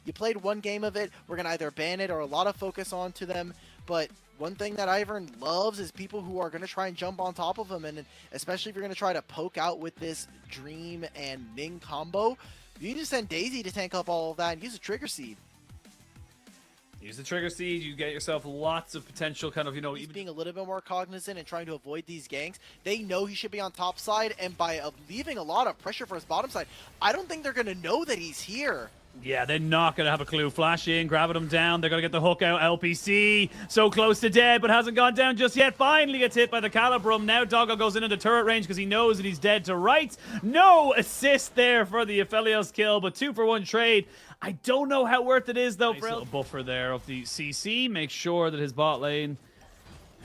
you played one game of it, we're going to either ban it or a lot of focus onto them. But one thing that Ivern loves is people who are going to try and jump on top of him, and especially if you're going to try to poke out with this Dream and Ning combo, you need to send Daisy to tank up all of that and use a Trigger Seed. Use the Trigger Seed, you get yourself lots of potential kind of, you know... He's being a little bit more cognizant and trying to avoid these ganks. They know he should be on top side, and by leaving a lot of pressure for his bottom side, I don't think they're going to know that he's here. Yeah, they're not going to have a clue. Flash in, grabbing him down. They're going to get the hook out. LPC, so close to dead, but hasn't gone down just yet. Finally gets hit by the Calibrum. Now Doggo goes into turret range because he knows that he's dead to right. No assist there for the Aphelios kill, but 2-for-1 trade. I don't know how worth it is, though. Nice little buffer there of the CC. Make sure that his bot lane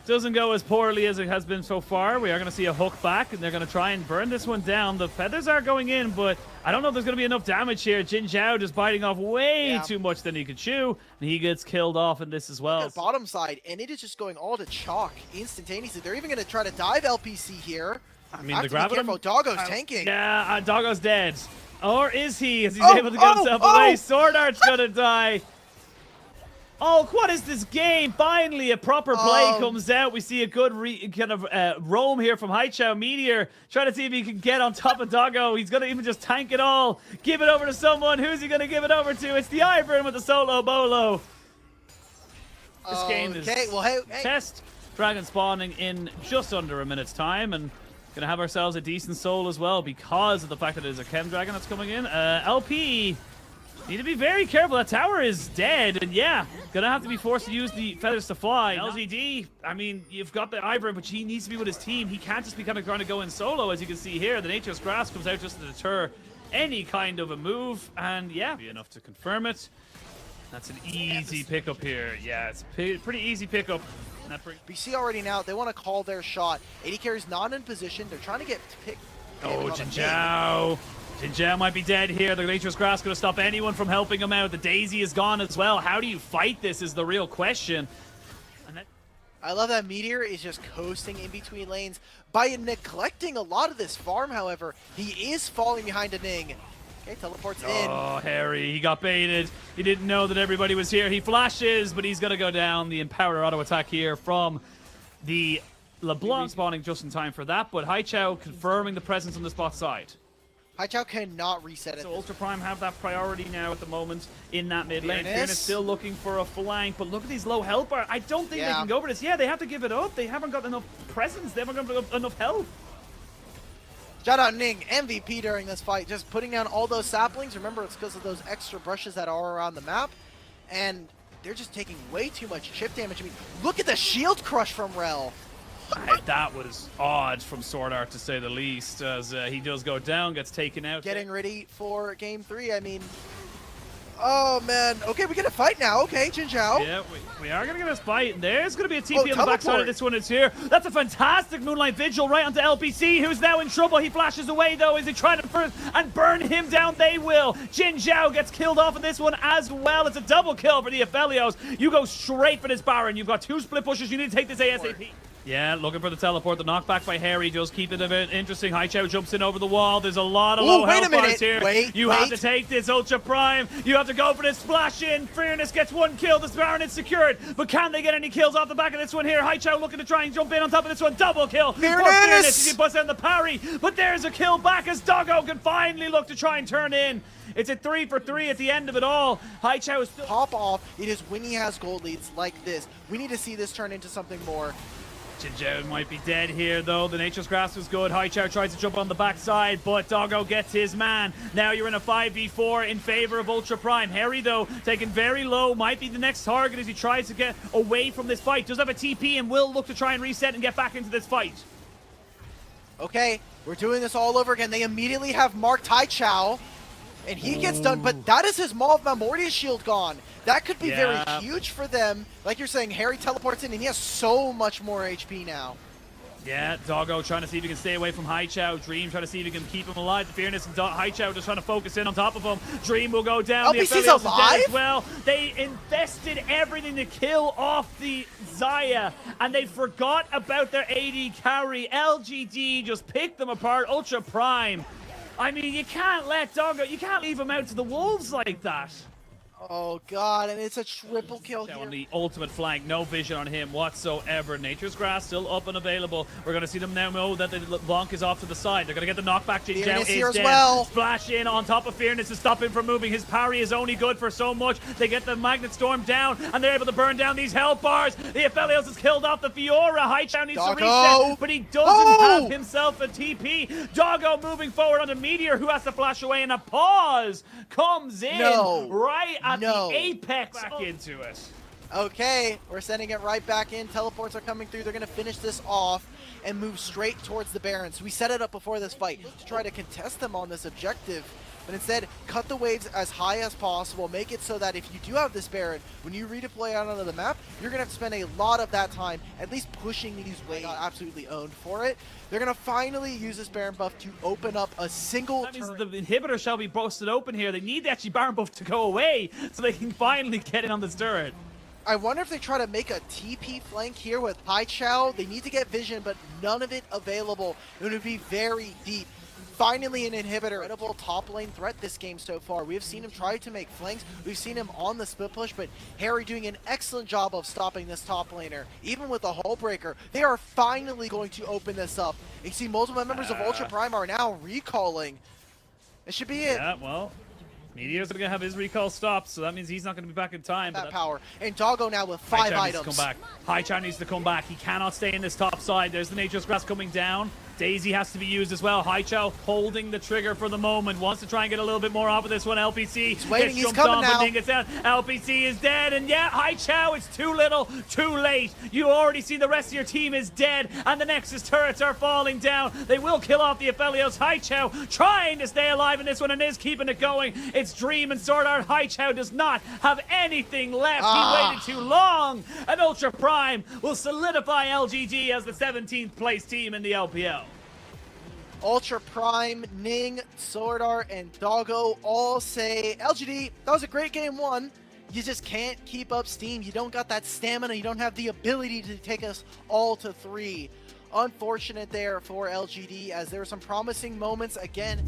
doesn't go as poorly as it has been so far. We are going to see a hook back, and they're going to try and burn this one down. The feathers are going in, but I don't know if there's going to be enough damage here. Jin Zhao just biting off way too much than he could chew, and he gets killed off in this as well. Bottom side, and it is just going all to chalk instantaneously. They're even going to try to dive LPC here. I mean, the grabbing him. Doggo's tanking. Yeah, Doggo's dead. Or is he? Is he able to get himself away? Sword Art's going to die. Oh, what is this game? Finally, a proper play comes out. We see a good roam here from Haichao Meteor. Trying to see if he can get on top of Doggo. He's going to even just tank it all. Give it over to someone. Who's he going to give it over to? It's the Ivern with the solo bolo. This game is test. Dragon spawning in just under a minute's time. And gonna have ourselves a decent soul as well because of the fact that it is a Chem Dragon that's coming in. LP need to be very careful. That tower is dead, and yeah, gonna have to be forced to use the feathers to fly. LGD, I mean, you've got the Ivern, but he needs to be with his team. He can't just be kind of trying to go in solo, as you can see here. The Nature's Grasp comes out just to deter any kind of a move, and yeah, be enough to confirm it. That's an easy pickup here. Yeah, it's a pretty easy pickup. BC already now, they want to call their shot. AD carry's not in position. They're trying to get picked. Oh, Jin Zhao. Jin Zhao might be dead here. The Nature's Grass going to stop anyone from helping him out. The Daisy is gone as well. How do you fight this is the real question. I love that Meteor is just coasting in between lanes. By neglecting a lot of this farm, however, he is falling behind a Ning. Okay, teleports in. Oh, Harry, he got baited. He didn't know that everybody was here. He flashes, but he's going to go down. The Empower auto attack here from the LeBlanc spawning just in time for that, but Haichao confirming the presence on the spot side. Haichao cannot reset it. So Ultra Prime have that priority now at the moment in that mid lane. Fearness still looking for a flank, but look at these low health bar. I don't think they can go for this. Yeah, they have to give it up. They haven't got enough presence. They haven't got enough health. Shout out Ning, MVP during this fight, just putting down all those saplings. Remember, it's because of those extra brushes that are around the map, and they're just taking way too much chip damage. I mean, look at the shield crush from Rel. That was odd from Sword Art, to say the least, as he does go down, gets taken out. Getting ready for game 3, I mean... Oh, man. Okay, we get a fight now. Okay, Jin Zhao. Yeah, we are going to get this fight. There's going to be a TP on the backside of this one. It's here. That's a fantastic Moonlight Vigil right onto LPC, who's now in trouble. He flashes away, though, as they try to first and burn him down. They will. Jin Zhao gets killed off in this one as well. It's a double kill for the Aphelios. You go straight for this Baron. You've got 2 split pushes. You need to take this ASAP. Yeah, looking for the teleport. The knockback by Harry does keep it a bit interesting. Haichao jumps in over the wall. There's a lot of low health bars here. You have to take this Ultra Prime. You have to go for this splash in. Fearness gets 1 kill. This Baron is secured. But can they get any kills off the back of this one here? Haichao looking to try and jump in on top of this one. Double kill for Fearness. He puts down the parry. But there's a kill back as Doggo can finally look to try and turn in. It's a 3 for 3 at the end of it all. Haichao is still... Pop off. It is when he has gold leads like this. We need to see this turn into something more. Jin Zhao might be dead here, though. The Nature's Grasp was good. Haichao tries to jump on the backside, but Doggo gets his man. Now you're in a 5v4 in favor of Ultra Prime. Harry, though, taken very low, might be the next target as he tries to get away from this fight. Does have a TP and will look to try and reset and get back into this fight. Okay, we're doing this all over again. They immediately have marked Haichao, and he gets done, but that is his Maw of Memoria shield gone. That could be very huge for them. Like you're saying, Harry teleports in, and he has so much more HP now. Yeah, Doggo trying to see if he can stay away from Haichao. Dream trying to see if he can keep him alive. The Fearness and Haichao just trying to focus in on top of him. Dream will go down. LPC's alive? As well. They invested everything to kill off the Xayah, and they forgot about their AD carry. LGD just picked them apart. Ultra Prime. I mean, you can't let Doggo, you can't leave him out to the wolves like that. Oh god, and it's a triple kill On here. the ultimate flank, no vision on him whatsoever. Nature's Grass still up and available. We're going to see them now know that the Bonk is off to the side. They're going to get the knockback. Jin Jiao is here as dead. well. Splash in on top of Fearness to stop him from moving. His parry is only good for so much. They get the Magnet Storm down, and they're able to burn down these health bars. The Aphelios has killed off the Fiora. Haichao needs to reset, but he doesn't have himself a TP. Doggo moving forward onto Meteor, who has to flash away, and a pause comes in right at the apex. Back into it. Okay, we're sending it right back in. Teleports are coming through. They're going to finish this off and move straight towards the Barons. We set it up before this fight to try to contest them on this objective, but instead cut the waves as high as possible. Make it so that if you do have this Baron, when you redeploy out onto the map, you're going to have to spend a lot of that time at least pushing these waves. Got absolutely owned for it. They're going to finally use this Baron buff to open up a single That means the inhibitor shall be busted open here. They need the actually Baron buff to go away so they can finally get in on this turret. I wonder if they try to make a TP flank here with Haichao. They need to get vision, but none of it available. It would be very deep. Finally an inhibitor. Incredible top lane threat this game so far. We have seen him try to make flanks. We've seen him on the split push, but Harry doing an excellent job of stopping this top laner. Even with the hull breaker, they are finally going to open this up. You see multiple members of Ultra Prime are now recalling. It should be it. Yeah, well, Meteor's going to have his recall stopped, so that means he's not going to be back in time. That power. And Doggo now with 5 items. Needs to come back. Haichao needs to come back. He cannot stay in this top side. There's the Nature's Grass coming down. Daisy has to be used as well. Haichao holding the trigger for the moment. Wants to try and get a little bit more off of this one. LPC he's waiting. He's jumped coming on, now. but then gets down. LPC is dead, and yeah, Haichao, it's too little, too late. You already see the rest of your team is dead, and the Nexus turrets are falling down. They will kill off the Aphelios. Haichao trying to stay alive in this one and is keeping it going. It's Dream and Sword Art. Haichao does not have anything left. He waited too long, and Ultra Prime will solidify LGD as the 17th place team in the LPL. Ultra Prime, Ning, Sword Art, and Doggo all say, LGD, that was a great game one. You just can't keep up steam. You don't got that stamina. You don't have the ability to take us all to 3. Unfortunate there for LGD, as there were some promising moments again.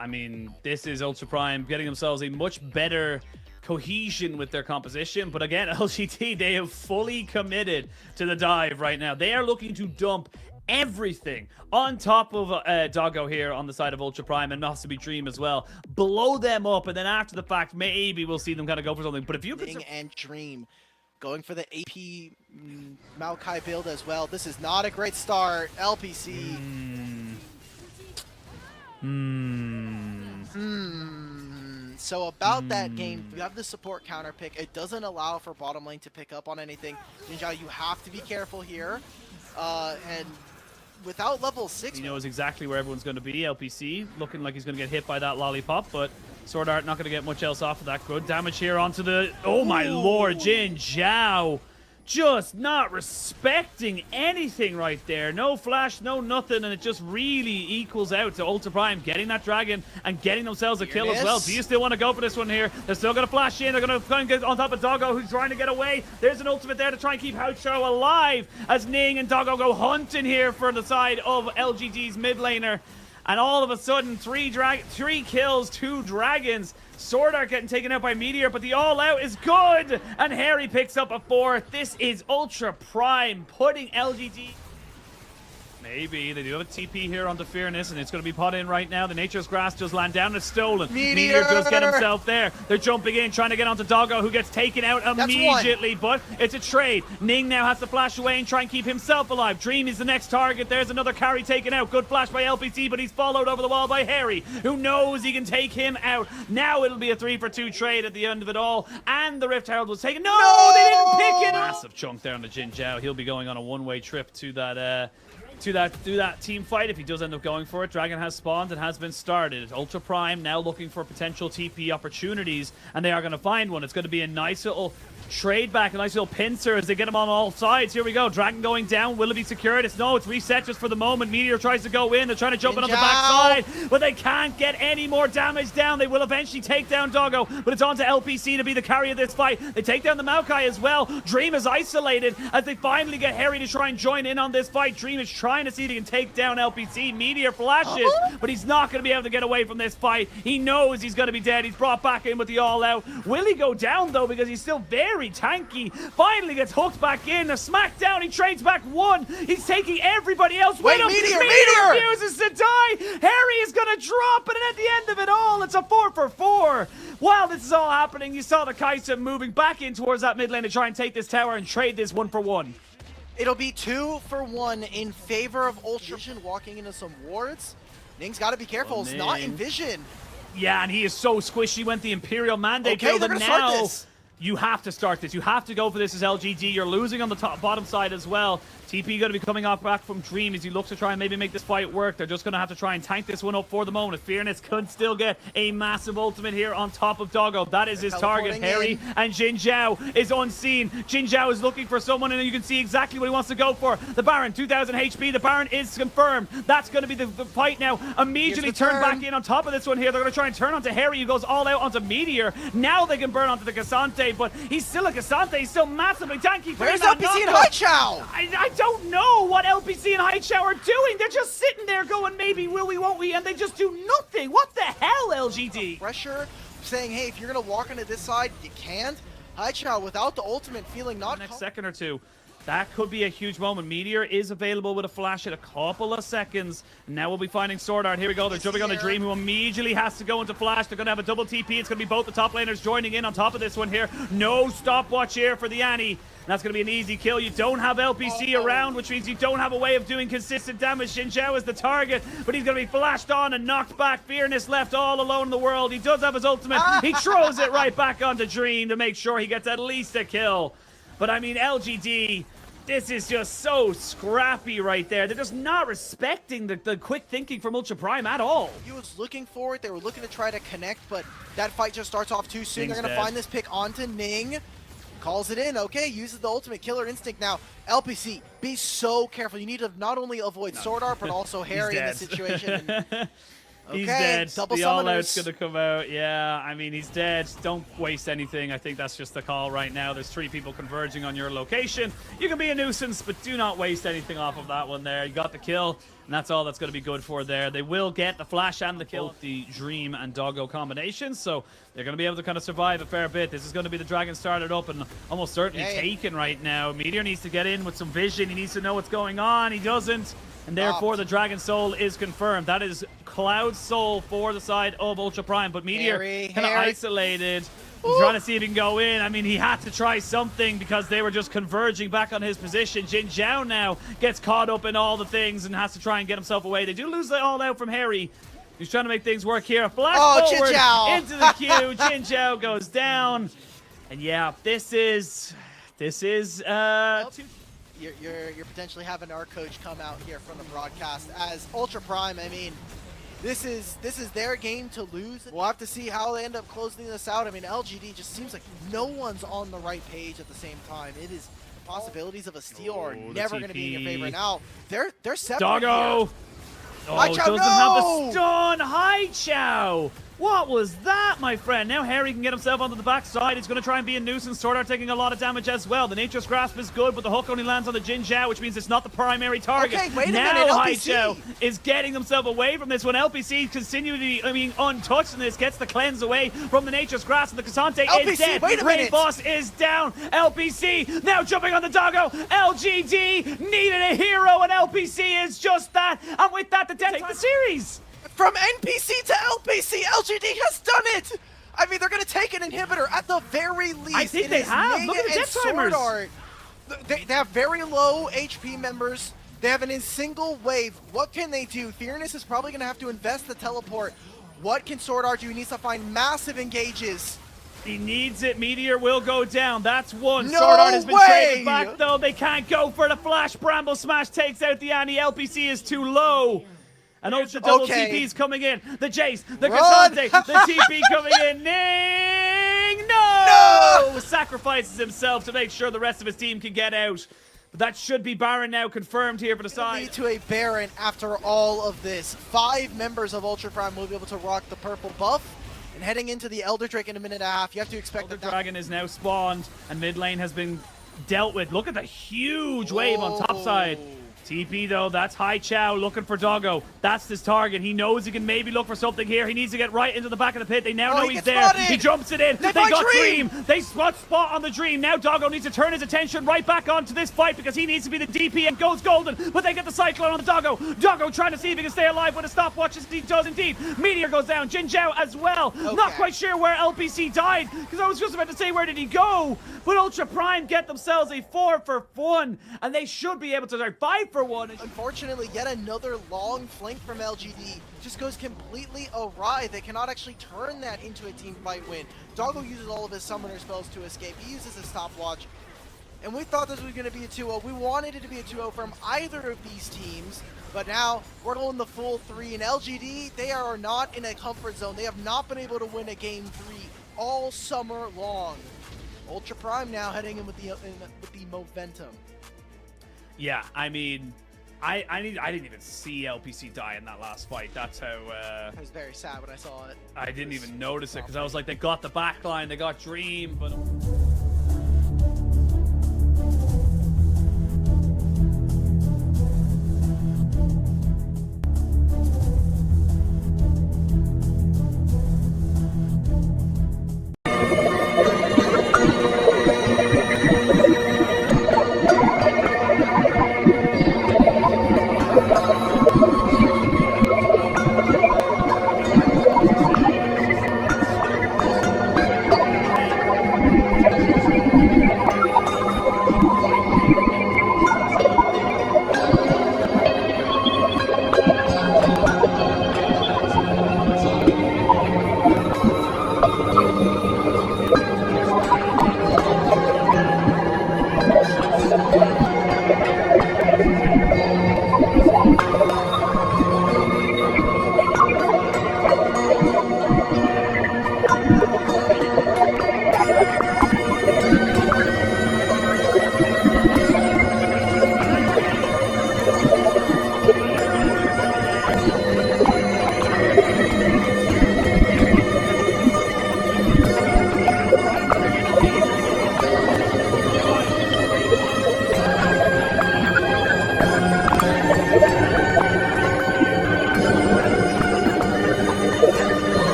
I mean, this is Ultra Prime getting themselves a much better cohesion with their composition. But again, LGT, they have fully committed to the dive right now. They are looking to dump everything on top of Doggo here on the side of Ultra Prime, and Must Be Dream as well. Blow them up, and then after the fact, maybe we'll see them kind of go for something. But if you could... and Dream going for the AP Maokai build as well. This is not a great start. LPC. So about that game, you have the support counter pick. It doesn't allow for bottom lane to pick up on anything. Jinjiao, you have to be careful here. And without level 6... He knows exactly where everyone's going to be. LPC looking like he's going to get hit by that lollipop, but Sword Art not going to get much else off of that. Good damage here onto the... Oh my lord, Jin Zhao. Just not respecting anything right there. No flash, no nothing, and it just really equals out to Ultra Prime getting that dragon and getting themselves a kill as well. Do you still want to go for this one here? They're still going to flash in. They're going to try and get on top of Doggo, who's trying to get away. There's an ultimate there to try and keep Haichao alive as Ning and Doggo go hunting here for the side of LGD's mid laner. And all of a sudden, 3 kills, 2 dragons. Sword Art getting taken out by Meteor, but the all-out is good! And Harry picks up a 4th. This is Ultra Prime putting LGD... Maybe. They do have a TP here onto Fearness, and it's going to be put in right now. The Nature's Grass does land down. It's stolen. Meteor does get himself there. They're jumping in, trying to get onto Doggo, who gets taken out immediately, but it's a trade. Ning now has to flash away and try and keep himself alive. Dream is the next target. There's another carry taken out. Good flash by LPC, but he's followed over the wall by Harry, who knows he can take him out. Now it'll be a 3-for-2 trade at the end of it all, and the Rift Herald was taken. No! They didn't pick it up! Massive chunk there on the Jin Zhao. He'll be going on a one-way trip to that... do that team fight if he does end up going for it. Dragon has spawned and has been started. Ultra Prime now looking for potential TP opportunities, and they are going to find one. It's going to be a nice little trade back, a nice little pincer as they get him on all sides. Here we go. Dragon going down. Will it be secured? It's reset just for the moment. Meteor tries to go in. They're trying to jump in on the backside, but they can't get any more damage down. They will eventually take down Doggo, but it's on to LPC to be the carry of this fight. They take down the Maokai as well. Dream is isolated as they finally get Harry to try and join in on this fight. Dream is trying to see if he can take down LPC. Meteor flashes, but he's not going to be able to get away from this fight. He knows he's going to be dead. He's brought back in with the all-out. Will he go down, though, because he's still very tanky. Finally gets hooked back in. A smackdown. He trades back 1. He's taking everybody else with him. Meteor refuses to die. Harry is going to drop, and at the end of it all, it's a 4-for-4. While this is all happening, you saw the Kai'Sa moving back in towards that mid lane to try and take this tower and trade this 1-for-1. It'll be 2-for-1 in favor of Ultra Vision walking into some wards. Ning's got to be careful. It's not in vision. Yeah, and he is so squishy. Went the Imperial Mandate build, and now you have to start this. You have to go for this as LGD. You're losing on the bottom side as well. TP going to be coming off back from Dream as he looks to try and maybe make this fight work. They're just going to have to try and tank this one up for the moment. Fearness could still get a massive ultimate here on top of Doggo. That is his target, Harry. And Jin Zhao is unseen. Jin Zhao is looking for someone, and you can see exactly what he wants to go for. The Baron, 2000 HP. The Baron is confirmed. That's going to be the fight now. Immediately turn back in on top of this one here. They're going to try and turn onto Harry, who goes all out onto Meteor. Now they can burn onto the Cassante, but he's still a Cassante. He's still massively tanky. Where's LPC and Haichao? I don't know what LPC and Haichao are doing. They're just sitting there going, maybe will we, won't we, and they just do nothing. What the hell, LGD? Pressure, saying, hey, if you're going to walk into this side, you can't. Haichao, without the ultimate, feeling not... Next second or two. That could be a huge moment. Meteor is available with a flash in a couple of seconds. Now we'll be finding Sword Art. Here we go. They're jumping on the Dream, who immediately has to go into flash. They're going to have a double TP. It's going to be both the top laners joining in on top of this one here. No stopwatch here for the Annie. That's going to be an easy kill. You don't have LPC around, which means you don't have a way of doing consistent damage. Jin Zhao is the target, but he's going to be flashed on and knocked back. Fearness left all alone in the world. He does have his ultimate. He throws it right back onto Dream to make sure he gets at least a kill. But I mean, LGD, this is just so scrappy right there. They're just not respecting the quick thinking from Ultra Prime at all. He was looking for it. They were looking to try to connect, but that fight just starts off too soon. Ning's They're going to find this pick onto Ning. Calls it in. Okay, uses the ultimate killer instinct now. LPC, be so careful. You need to not only avoid Sword Art, but also Harry in this situation. And, He's Okay, dead. double The all-out's summoners. going to come out. Yeah, I mean, he's dead. Don't waste anything. I think that's just the call right now. There's 3 people converging on your location. You can be a nuisance, but do not waste anything off of that one there. You got the kill, and that's all that's going to be good for there. They will get the flash and the kill, both the Dream and Doggo combinations, so they're going to be able to kind of survive a fair bit. This is going to be the Dragon started up and almost certainly taken right now. Meteor needs to get in with some vision. He needs to know what's going on. He doesn't. And therefore, the Dragon Soul is confirmed. That is Cloud Soul for the side of Ultra Prime. But Meteor kind of isolated. He's trying to see if he can go in. I mean, he had to try something because they were just converging back on his position. Jin Zhao now gets caught up in all the things and has to try and get himself away. They do lose the all out from Harry. He's trying to make things work here. Flash forward into the queue. Jin Zhao goes down. And yeah, this is You're potentially having our coach come out here from the broadcast as Ultra Prime. I mean, this is their game to lose. We'll have to see how they end up closing this out. I mean, LGD just seems like no one's on the right page at the same time. It is the possibilities of a steal are never going to be in your favor. Now they're separate. Doggo. Here. Oh, doesn't have the stun. Hi, Chow. What was that, my friend? Now Harry can get himself onto the backside. He's going to try and be a nuisance. Sword Art taking a lot of damage as well. The Nature's Grasp is good, but the hook only lands on the Jin Zhao, which means it's not the primary target. Okay, wait a now minute, Hai LPC Chow is getting himself away from this one. LPC continually, untouched in this. Gets the cleanse away from the Nature's Grasp, and the Cassante is dead. Ray Boss is down. LPC now jumping on the Doggo. LGD needed a hero, and LPC is just that. And with that, the death take the series. From NPC to LPC, LGD has done it! I mean, they're going to take an inhibitor at the very least. I think they have. Look at the death timers. They have very low HP members. They have an in single wave. What can they do? Fearness is probably going to have to invest the teleport. What can Sword Art do? He needs to find massive engages. He needs it. Meteor will go down. That's one. No Sword Art has been way! traded back, though. They can't go for the flash. Bramble Smash takes out the Annie. LPC is too low. And Ultra double TP's coming in. The Jace, the Cassante, the TP coming in. Ning! No! Sacrifices himself to make sure the rest of his team can get out. But that should be Baron now confirmed here for the side. Lead to a Baron after all of this. 5 members of Ultra Prime will be able to rock the purple buff. And heading into the Elder Drake in a minute and a half, you have to expect Elder Dragon is now spawned, and mid lane has been dealt with. Look at the huge wave on top side. TP though, that's Hai Chow looking for Doggo. That's his target. He knows he can maybe look for something here. He needs to get right into the back of the pit. They now know he's there. Spotted. He jumps it in. They got Dream. They spot on the Dream. Now Doggo needs to turn his attention right back onto this fight because he needs to be the DP and goes golden. But they get the Cyclone on the Doggo. Doggo trying to see if he can stay alive with a stopwatch. He does indeed. Meteor goes down. Jin Zhao as well. Not quite sure where LPC died because I was just about to say where did he go. But Ultra Prime get themselves a 4-for-1 and they should be able to start 5-for-1. Unfortunately, yet another long flank from LGD just goes completely awry. They cannot actually turn that into a team fight win. Doggo uses all of his summoner spells to escape. He uses a stopwatch. And we thought this was going to be a 2-0. We wanted it to be a 2-0 from either of these teams. But now we're going the full 3. And LGD, they are not in a comfort zone. They have not been able to win a game 3 all summer long. Ultra Prime now heading in with the momentum. Yeah, I mean, I didn't even see LPC die in that last fight. That's how. I was very sad when I saw it. I didn't even notice it because I was like, they got the backline, they got Dream, but.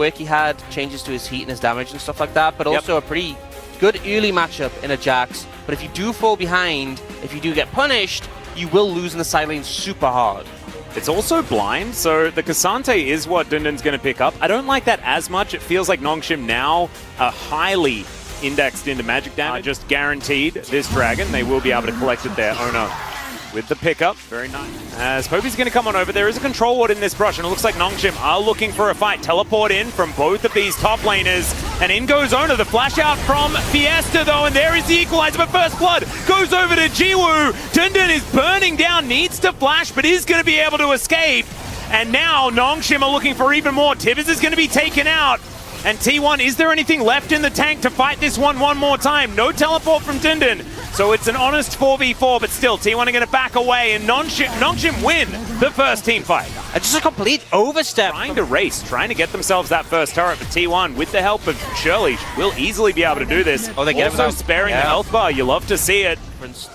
work he had, changes to his heat and his damage and stuff like that, but also a pretty good early matchup in a Jax. But if you do fall behind, if you do get punished, you will lose in the side lane super hard. It's also blind, so the Cassante is what Dundun's going to pick up. I don't like that as much. It feels like Nongshim now are highly indexed into magic damage. Just guaranteed this dragon, they will be able to collect it there. Owner with the pickup. Very nice. As Poby's going to come on over, there is a control ward in this brush, and it looks like Nongshim are looking for a fight. Teleport in from both of these top laners, and in goes Owner. The flash out from Fiesta, though, and there is the equalizer, but First Blood goes over to Jiwoo. Dundun is burning down, needs to flash, but is going to be able to escape. And now Nongshim are looking for even more. Tibbers is going to be taken out. And T1, is there anything left in the tank to fight this one more time? No teleport from Dundun. So it's an honest 4v4, but still, T1 are going to back away, and Nongshim win the first team fight. It's just a complete overstep. Trying to race, trying to get themselves that first turret, but T1, with the help of Shirley, will easily be able to do this. Oh, they get also sparing the health bar. You love to see it.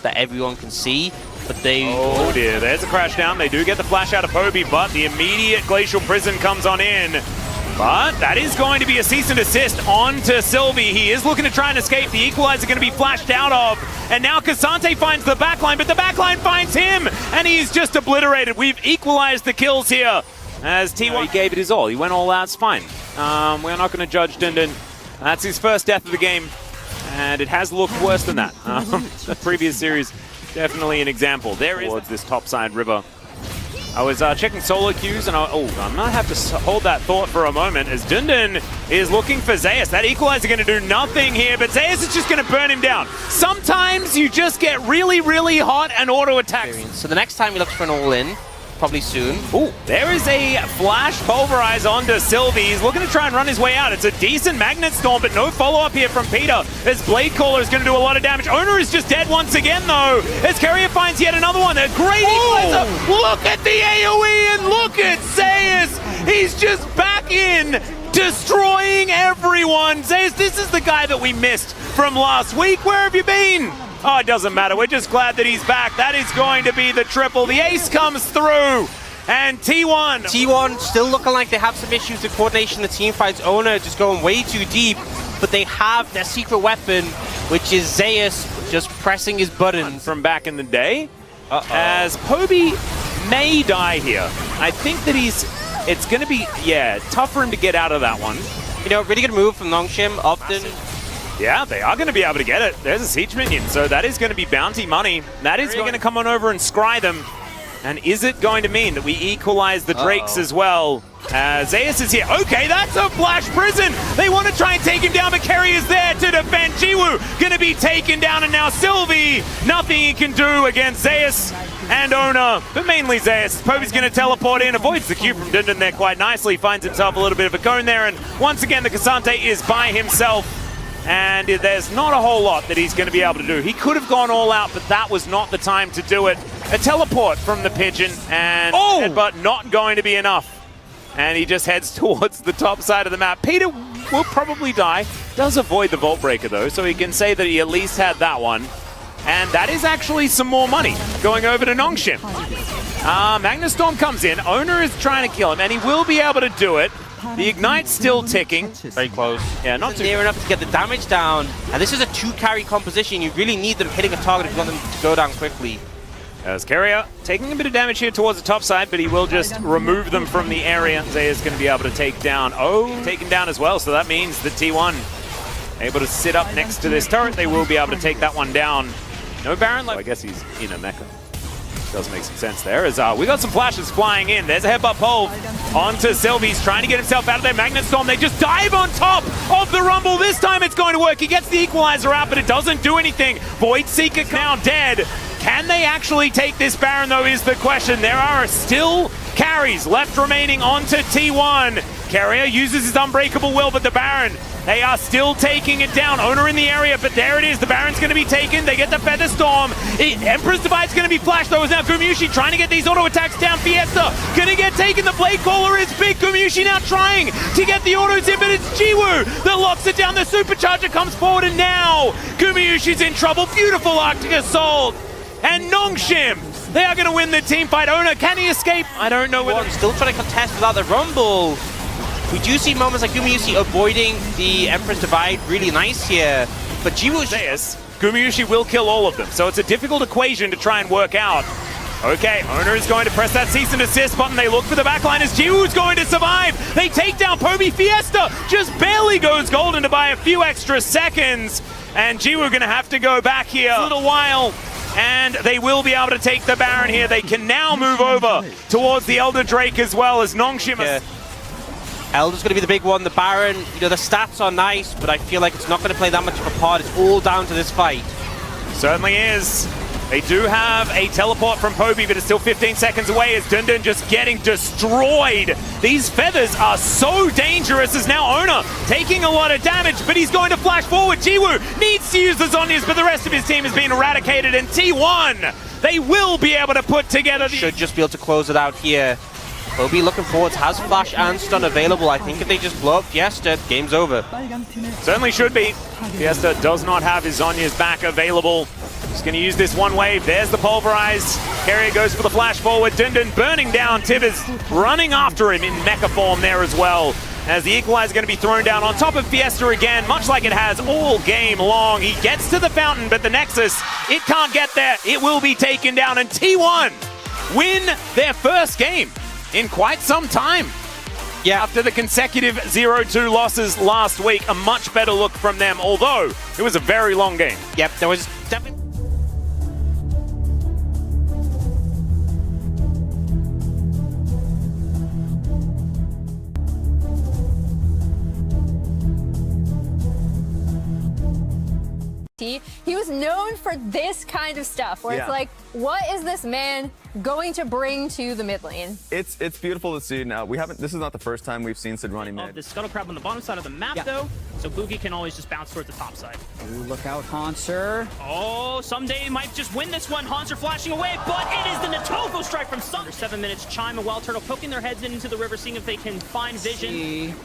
That everyone can see, but they... Oh dear, there's a crash down. They do get the flash out of Poby, but the immediate Glacial Prison comes on in. But that is going to be a cease and desist on to Sylvie. He is looking to try and escape. The equalizer going to be flashed out of. And now Cassante finds the backline, but the backline finds him. And he's just obliterated. We've equalized the kills here. As T1 he gave it his all. He went all out. It's fine. We're not going to judge Dundun. That's his first death of the game. And it has looked worse than that. The previous series, definitely an example. There is towards this topside river. I was checking solo queues, and I might have to hold that thought for a moment, as Dundun is looking for Zeus. That equalizer going to do nothing here, but Zeus is just going to burn him down. Sometimes you just get really, really hot and auto attack. So the next time he looks for an all-in, probably soon. Ooh, there is a flash pulverize onto Sylvie. He's looking to try and run his way out. It's a decent Magnet Storm, but no follow-up here from Peter, as Blade Caller is going to do a lot of damage. Owner is just dead once again, though, as Carrier finds yet another one. A great equalizer. Look at the AoE, and look at Zeus. He's just back in, destroying everyone. Zeus, this is the guy that we missed from last week. Where have you been? Oh, it doesn't matter. We're just glad that he's back. That is going to be the triple. The ace comes through. And T1 still looking like they have some issues with coordination. The team fights. Owner just going way too deep. But they have their secret weapon, which is Zeus just pressing his button. From back in the day. As Poby may die here. I think that it's going to be, tough for him to get out of that one. You know, really good move from Nongshim. Often. Yeah, they are going to be able to get it. There's a siege minion, so that is going to be bounty money. That is going to come on over and scry them. And is it going to mean that we equalize the Drakes as well? Zeus is here. Okay, that's a flash prison. They want to try and take him down, but Kerry is there to defend. Jiwoo going to be taken down, and now Sylvie, nothing he can do against Zeus and Owner, but mainly Zeus. Poby's going to teleport in, avoids the Q from Dundun there quite nicely, finds himself a little bit of a cone there, and once again the Cassante is by himself. And there's not a whole lot that he's going to be able to do. He could have gone all out, but that was not the time to do it. A teleport from the Pigeon, and but not going to be enough. And he just heads towards the top side of the map. Peter will probably die. Does avoid the Vault Breaker, though, so he can say that he at least had that one. And that is actually some more money going over to Nongshim. Magnet Storm comes in. Owner is trying to kill him, and he will be able to do it. The Ignite's still ticking. Very close. Yeah, not too near enough to get the damage down. And this is a 2-carry composition. You really need them hitting a target if you want them to go down quickly. As Carrier taking a bit of damage here towards the top side, but he will just remove them from the area. Zaya's going to be able to take down. Taken down as well, so that means that T1 able to sit up next to this turret. They will be able to take that one down. No Baron left. I guess he's in a mecha. Does make some sense there. As we got some flashes flying in. There's a headbutt pole onto Sylvie. He's trying to get himself out of their Magnet Storm. They just dive on top of the Rumble. This time it's going to work. He gets the equalizer out, but it doesn't do anything. Void Seeker now dead. Can they actually take this Baron, though, is the question. There are still carries left remaining onto T1. Carrier uses his Unbreakable Will, but the Baron, they are still taking it down. Owner in the area, but there it is. The Baron's going to be taken. They get the Feather Storm. Emperor's Divide's going to be flashed, though, is now Gumushi trying to get these auto attacks down. Fiesta going to get taken. The Blade Caller is big. Gumushi now trying to get the autos in, but it's Jiwoo that locks it down. The Supercharger comes forward, and now Gumushi's in trouble. Beautiful Arctic Assault. And Nongshim, they are going to win the team fight. Owner, can he escape? I don't know whether... Still trying to contest without the Rumble. We do see moments like Gumayusi avoiding the Emperor's Divide really nice here, but Jiwoo... Gumayusi will kill all of them, so it's a difficult equation to try and work out. Okay, Owner is going to press that cease and desist button. They look for the backline as Jiwoo's going to survive. They take down Poby. Fiesta just barely goes golden to buy a few extra seconds. And Jiwoo going to have to go back here a little while. And they will be able to take the Baron here. They can now move over towards the Elder Drake as well as Nongshim. Yeah. Elder's going to be the big one. The Baron, you know, the stats are nice, but I feel like it's not going to play that much of a part. It's all down to this fight. Certainly is. They do have a teleport from Poby, but it's still 15 seconds away as Dundun just getting destroyed. These feathers are so dangerous as now Owner taking a lot of damage, but he's going to flash forward. Jiwoo needs to use the Zhonya's, but the rest of his team is being eradicated. And T1, they will be able to put together the... Should just be able to close it out here. Poby looking forwards, has flash and stun available. I think if they just blow up Fiesta, game's over. Certainly should be. Fiesta does not have his Zhonya's back available. He's going to use this one wave. There's the pulverize. Carrier goes for the flash forward. Dundun burning down. Tibbers running after him in mecha form there as well. As the equalizer is going to be thrown down on top of Fiesta again, much like it has all game long. He gets to the fountain, but the Nexus, it can't get there. It will be taken down, and T1 win their first game in quite some time. Yeah, after the consecutive 0-2 losses last week, a much better look from them, although it was a very long game. Yep, there was definitely... He was known for this kind of stuff, where it's like, what is this man going to bring to the mid lane? It's beautiful to see. Now this is not the first time we've seen Sid running mid. The scuttle crab on the bottom side of the map though, so Boogie can always just bounce towards the top side. Ooh, look out, Hanser. Oh, someday he might just win this one. Hanser flashing away, but it is the Natofo strike from Sun. 7 minutes, Chime and Wild Turtle poking their heads into the river, seeing if they can find vision.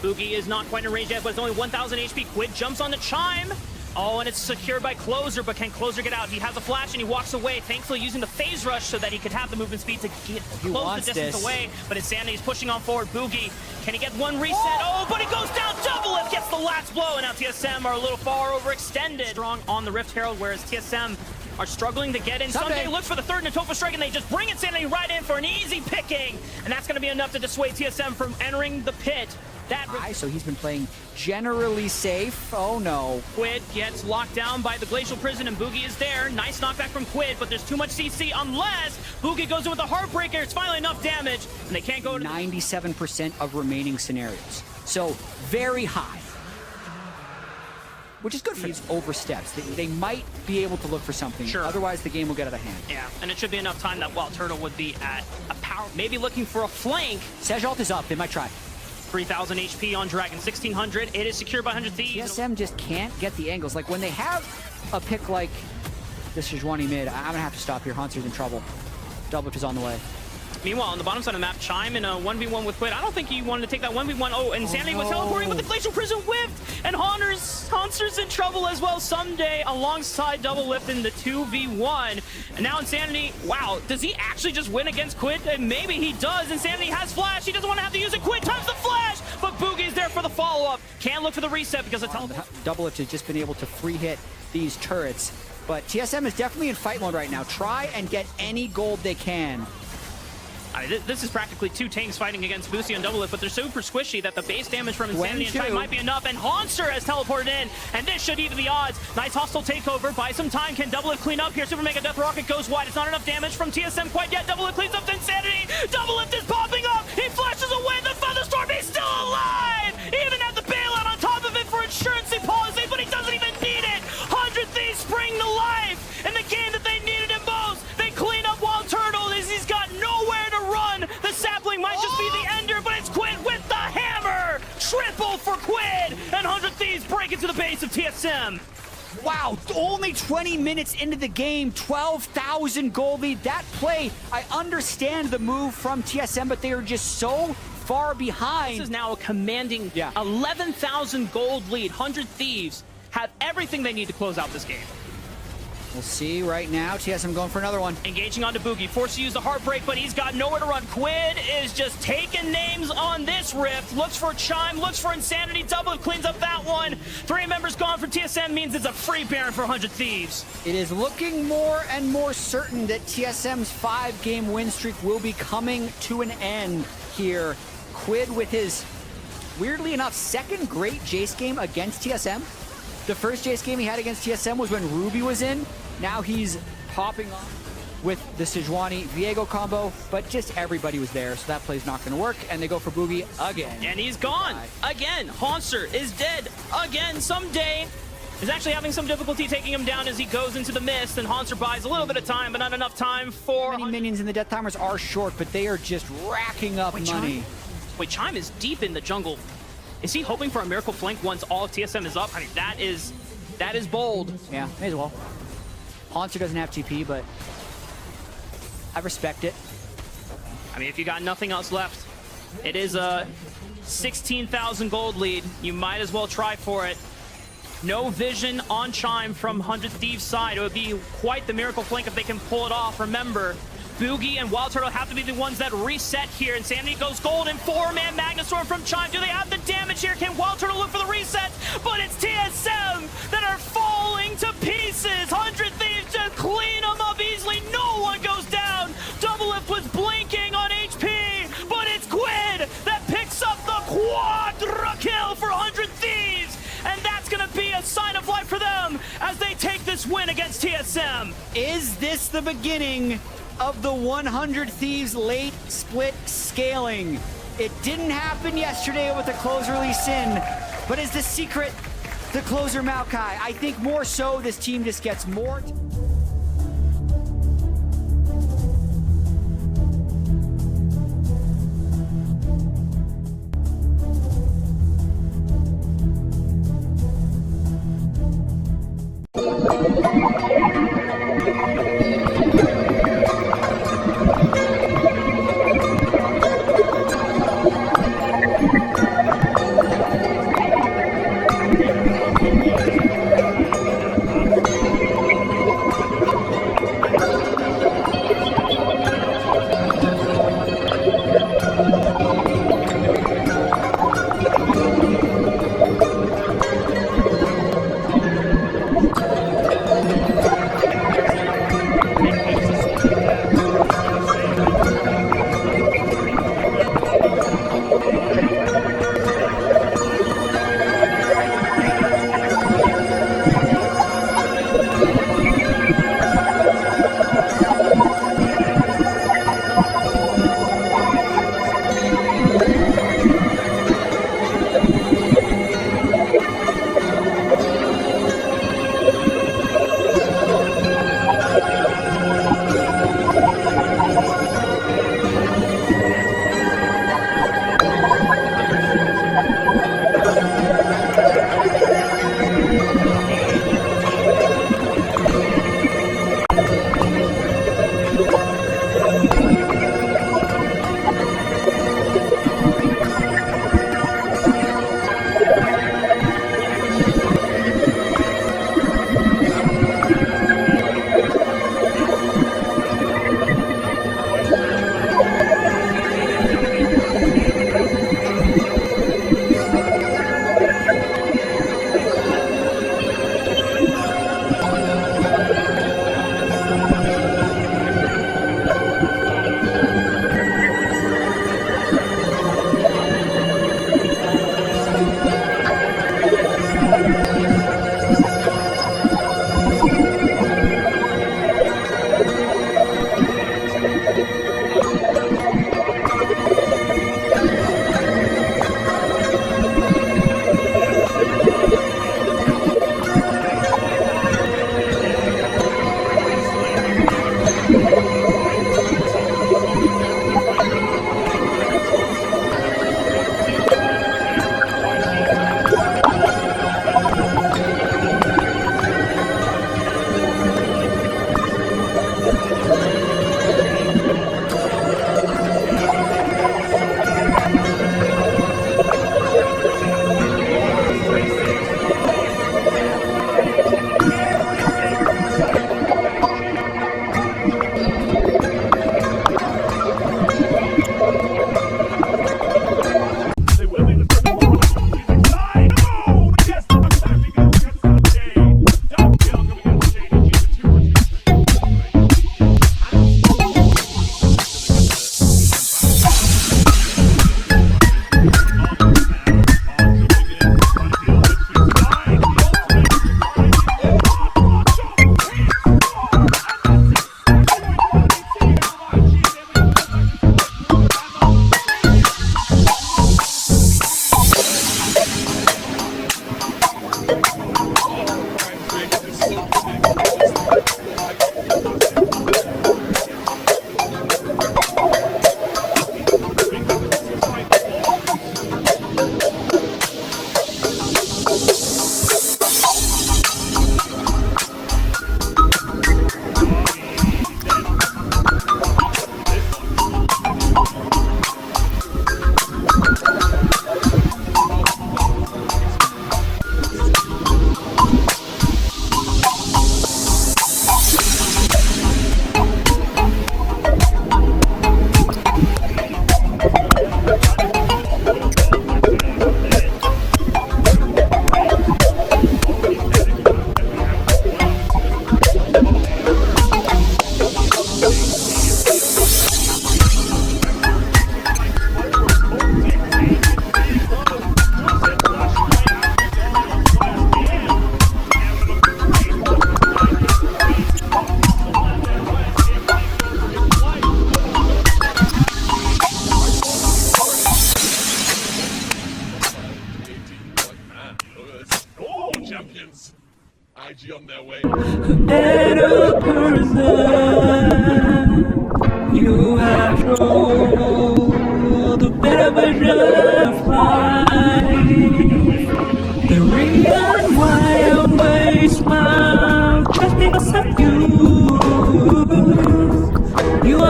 Boogie is not quite in range yet, but it's only 1,000 HP. Quid jumps on the Chime. Oh, and it's secured by Closer, but can Closer get out? He has a flash and he walks away, thankfully using the phase rush so that he could have the movement speed to close the distance away. But Insanity is pushing on forward. Boogie, can he get one reset? Oh, but he goes down. dbbf gets the last blow, and now TSM are a little far overextended. Strong on the Rift Herald, whereas TSM are struggling to get in. Someday looks for the third Natofo strike, and they just bring Insanity right in for an easy picking. And that's going to be enough to dissuade TSM from entering the pit. So he's been playing generally safe. Oh no. Quid gets locked down by the Glacial Prison, and Boogie is there. Nice knockback from Quid, but there's too much CC unless Boogie goes in with a Heartbreaker. It's finally enough damage, and they can't go to 97% of remaining scenarios. So very high. Which is good for these oversteps. They might be able to look for something. Sure. Otherwise, the game will get out of hand. Yeah, and it should be enough time that Wild Turtle would be at a power, maybe looking for a flank. Sejalt is up. They might try. 3,000 HP on Dragon, 1,600. It is secured by 100 Thieves. TSM just can't get the angles. Like when they have a pick like this Sejuani mid, I'm gonna have to stop here. Hanser's in trouble. dbbf is on the way. Meanwhile, on the bottom side of the map, Chime in a 1v1 with Quid. I don't think he wanted to take that 1v1. Oh, Insanity was teleporting, but the Glacial Prison whiffed, and Hanser's in trouble as well someday alongside dbbf in the 2v1. And now Insanity, wow, does he actually just win against Quid? And maybe he does. Insanity has flash. He doesn't want to have to use it. Quid times the flash, but Boogie's there for the follow-up. Can't look for the reset because it's dbbf has just been able to free hit these turrets, but TSM is definitely in fight mode right now. Try and get any gold they can. I mean, this is practically two tanks fighting against Boosie and dbbf, but they're super squishy that the base damage from Insanity and Time might be enough, and Hanser has teleported in, and this should even the odds. Nice hostile takeover. Buy some time. Can dbbf clean up here? Super Mega Death Rocket goes wide. It's not enough damage from TSM quite yet. dbbf cleans up to Insanity. dbbf is popping up. He flashes away the Thunderstorm. He's still alive. He even had the bailout on top of it for insurance policy, but he doesn't even need it. 100 Thieves spring to life in the game that they needed him most. They clean up Wild Turtle as he's got nowhere to run. The sapling might just be the ender, but it's Quid with the hammer. Triple for Quid, and 100 Thieves break into the base of TSM. Wow, only 20 minutes into the game, 12,000 gold lead. That play, I understand the move from TSM, but they are just so far behind. This is now a commanding 11,000 gold lead. 100 Thieves have everything they need to close out this game. We'll see right now. TSM going for another one. Engaging onto Boogie, forced to use the Heartbreak, but he's got nowhere to run. Quid is just taking names on this Rift. Looks for Chime, looks for Insanity. Double cleans up that one. 3 members gone for TSM means it's a free Baron for 100 Thieves. It is looking more and more certain that TSM's 5-game win streak will be coming to an end here. Quid with his, weirdly enough, second great Jace game against TSM. The first Jace game he had against TSM was when Ruby was in. Now he's popping off with the Sejuani Viego combo, but just everybody was there, so that play's not going to work, and they go for Boogie again. And he's gone again. Haunster is dead again. Someday is actually having some difficulty taking him down as he goes into the mist, and Haunster buys a little bit of time, but not enough time for... Many minions in the death timers are short, but they are just racking up money. Chime is deep in the jungle. Is he hoping for a miracle flank once all of TSM is up? I mean, that is bold. Yeah, may as well. Haunter doesn't have TP, but I respect it. I mean, if you got nothing else left, it is a 16,000 gold lead. You might as well try for it. No vision on Chime from 100 Thieves' side. It would be quite the miracle flank if they can pull it off. Remember, Boogie and Wild Turtle have to be the ones that reset here. Insanity goes gold and 4-man Magnastorm from Chime. Do they have the damage here? Can Wild Turtle look for the reset? But it's TSM that are falling to pieces. 100 Thieves just clean them up easily. No one goes down. Doublelift was blinking on HP, but it's Quid that picks up the quadra kill for 100 Thieves. And that's going to be a sign of life for them as they take this win against TSM. Is this the beginning of the 100 Thieves late split scaling? It didn't happen yesterday with the closer Lee Sin, but is the secret the closer Maokai? I think more so this team just gets more...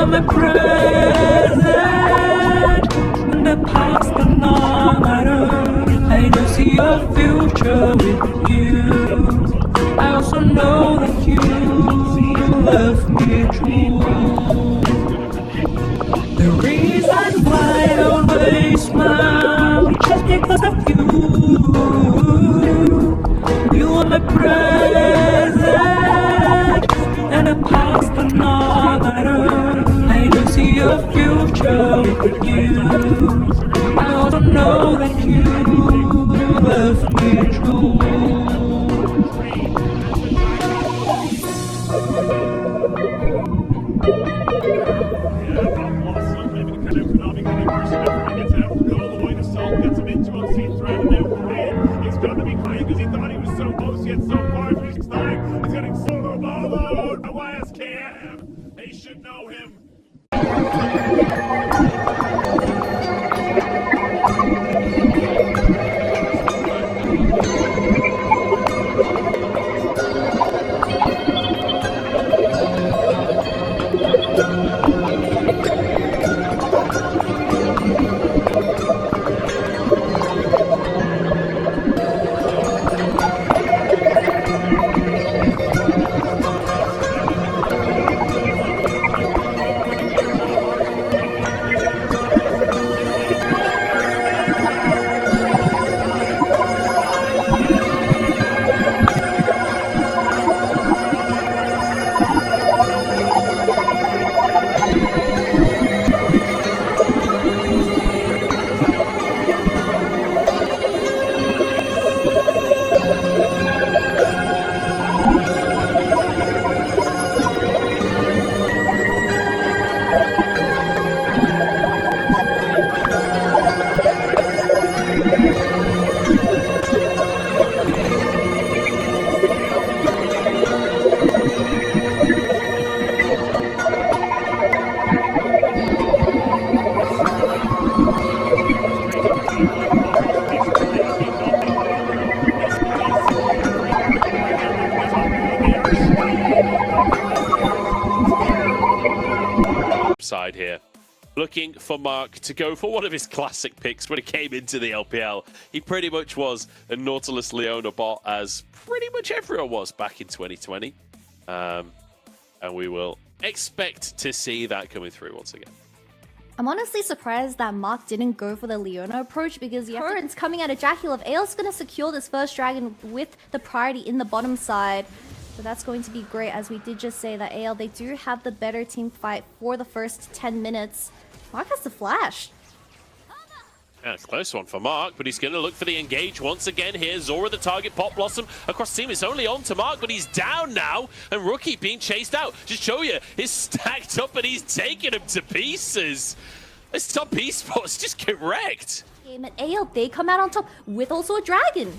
are my present. The past and all matter. I don't see a future with you. I also know that you love me true. The reason why I always smile is just because of you. You are my present, and the past and all matter. I don't see a future with you. I also know that you love me true. It's gonna be crying because he thought he was so close yet so far. He's getting solo overload. The YSKM. They should know him. Side here. Looking for Mark to go for one of his classic picks when he came into the LPL. He pretty much was a Nautilus Leona bot, as pretty much everyone was back in 2020. And we will expect to see that coming through once again. I'm honestly surprised that Mark didn't go for the Leona approach, because currents coming out of Jackie. Ael's going to secure this first dragon with the priority in the bottom side. So that's going to be great, as we did just say that Ael, they do have the better team fight for the first 10 minutes. Mark has the flash. Yeah, close one for Mark, but he's going to look for the engage once again here. Zora the target, Pop Blossom across team. It's only on to Mark, but he's down now. And Rookie being chased out. Just show you, he's stacked up and he's taking him to pieces. This top esports just get wrecked. Game at Ael, they come out on top with also a dragon.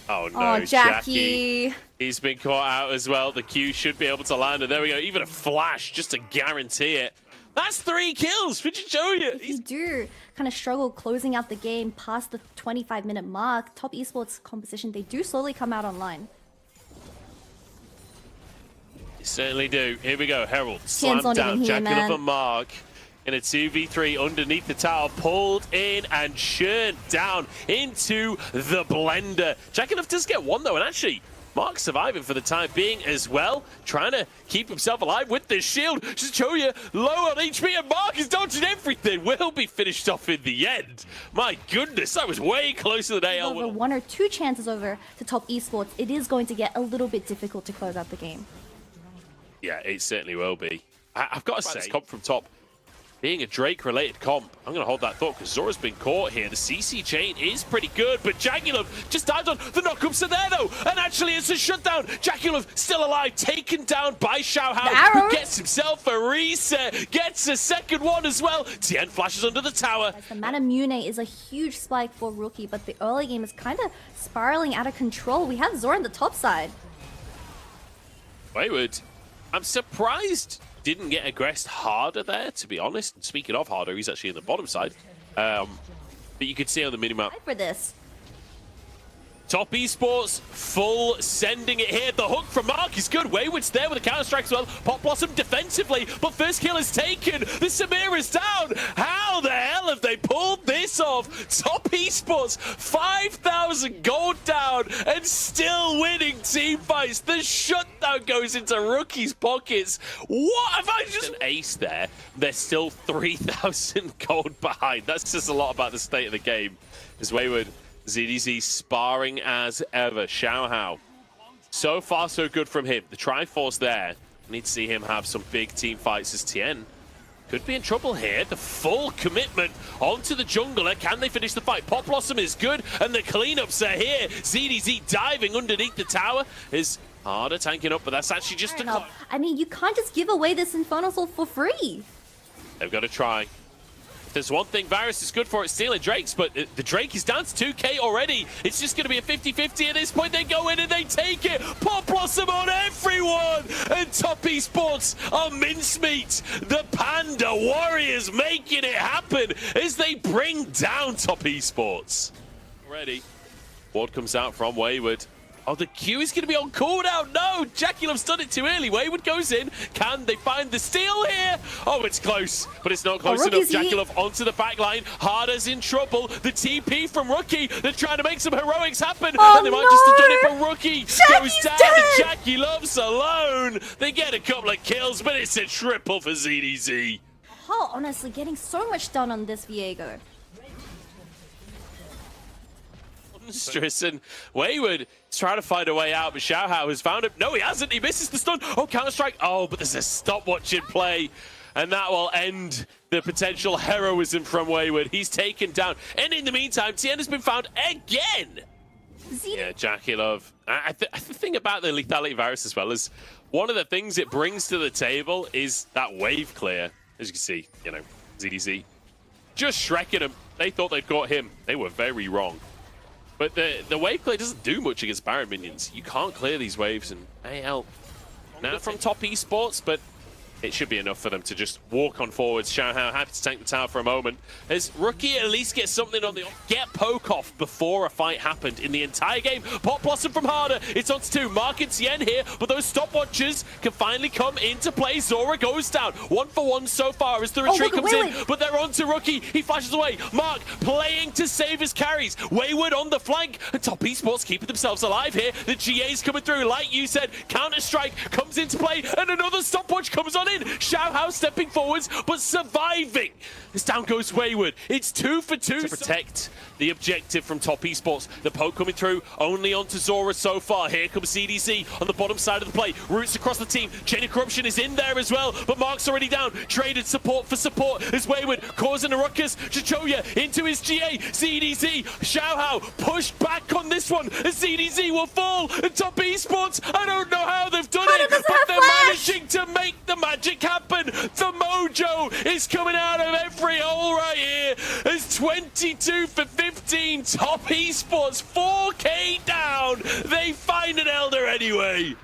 Oh no, Oh, Jackie. He's been caught out as well. The Q should be able to land, and there we go. Even a flash just to guarantee it. That's 3 kills. Did you show you? If you do kind of struggle closing out the game past the 25-minute mark, top esports composition, they do slowly come out online. You certainly do. Here we go. Herald Hands slammed on down. even here, Jackie man. and Mark in a 2v3 underneath the tower, pulled in and churned down into the blender. Jackie does get one though, and actually Mark surviving for the time being as well, trying to keep himself alive with this shield. Just show you, low on HP, and Mark is dodging everything. Will be finished off in the end. My goodness, that was way closer than AL. Over 1 or 2 chances over to top esports, it is going to get a little bit difficult to close out the game. Yeah, it certainly will be. I've got to say, this comp from top, being a Drake-related comp, I'm going to hold that thought because Zora's been caught here. The CC chain is pretty good, but Jagulov just dives on. The knockups are there, though, and actually it's a shutdown. Jagulov still alive, taken down by Xiaohao, who gets himself a reset, gets a second one as well. Tien flashes under the tower. The Manamune is a huge spike for Rookie, but the early game is kind of spiraling out of control. We have Zora on the top side. Wayward, I'm surprised didn't get aggressed harder there, to be honest. And speaking of harder, he's actually in the bottom side. But you could see on the minimap. For this. Top Esports, full sending it here. The hook from Mark is good. Wayward's there with a counter-strike as well. Pop Blossom defensively, but first kill is taken. The Samir is down. How the hell have they pulled this off? Top Esports, 5,000 gold down and still winning team fights. The shutdown goes into Rookie's pockets. What have I just... An ace there. They're still 3,000 gold behind. That's just a lot about the state of the game. As Wayward... ZDZ sparring as ever. Xiaohao. So far, so good from him. The Triforce there. Need to see him have some big team fights as Tien could be in trouble here. The full commitment onto the jungler. Can they finish the fight? Pop Blossom is good, and the cleanups are here. ZDZ diving underneath the tower is harder tanking up, but that's actually just a... I mean, you can't just give away this Infernal Soul for free. They've got to try. There's one thing Varus is good for, it's stealing Drakes, but the Drake is down to 2k already. It's just going to be a 50-50 at this point. They go in and they take it. Pop Blossom on everyone. And Top Esports are mincemeat. The Panda Warriors making it happen as they bring down Top Esports. Ready. Ward comes out from Wayward. Oh, the Q is going to be on cooldown. No, Jackie Love's done it too early. Wayward goes in. Can they find the steal here? Oh, it's close, but it's not close enough. Jackie Love onto the back line. Harder's in trouble. The TP from Rookie. They're trying to make some heroics happen, and they might just have done it, but Rookie goes down, and Jackie Love's alone. They get a couple of kills, but it's a triple for ZDZ. Oh, honestly, getting so much done on this Viego. Monstrous, and Wayward is trying to find a way out, but Xiaohao has found him. No, he hasn't. He misses the stun. Oh, counter-strike. Oh, but there's a stopwatch in play, and that will end the potential heroism from Wayward. He's taken down, and in the meantime, Tien has been found again. Yeah, Jackie Love. I think about the lethality virus as well is one of the things it brings to the table is that wave clear. As you can see, you know, ZDZ just shrekking him. They thought they'd got him. They were very wrong. But the wave clear doesn't do much against Baron minions. You can't clear these waves, and AL now from Top Esports, but it should be enough for them to just walk on forwards. Xiaohao happy to tank the tower for a moment. As Rookie at least gets something on the get poke off before a fight happened in the entire game. Pop Blossom from Harder. It's on to 2. Mark and Tien here, but those stopwatches can finally come into play. Zora goes down. 1 for 1 so far as the retreat comes in, but they're on to Rookie. He flashes away. Mark playing to save his carries. Wayward on the flank. And Top Esports keeping themselves alive here. The GA's coming through. Like you said, Counter-Strike comes into play, and another stopwatch comes on in. Xiaohao stepping forwards, but surviving. As down goes Wayward. It's 2 for 2 to protect the objective from Top Esports. The poke coming through, only onto Zora so far. Here comes CDC on the bottom side of the play. Roots across the team. Chain of Corruption is in there as well, but Mark's already down. Traded support for support as Wayward causing a ruckus. Chichoya into his GA. CDC, Xiaohao pushed back on this one as CDC will fall. And Top Esports, I don't know how they've done it, but they're managing to make the magic happen. The mojo is coming out of every hole right here as 22 for 15. Top Esports 4k down. They find an Elder anyway.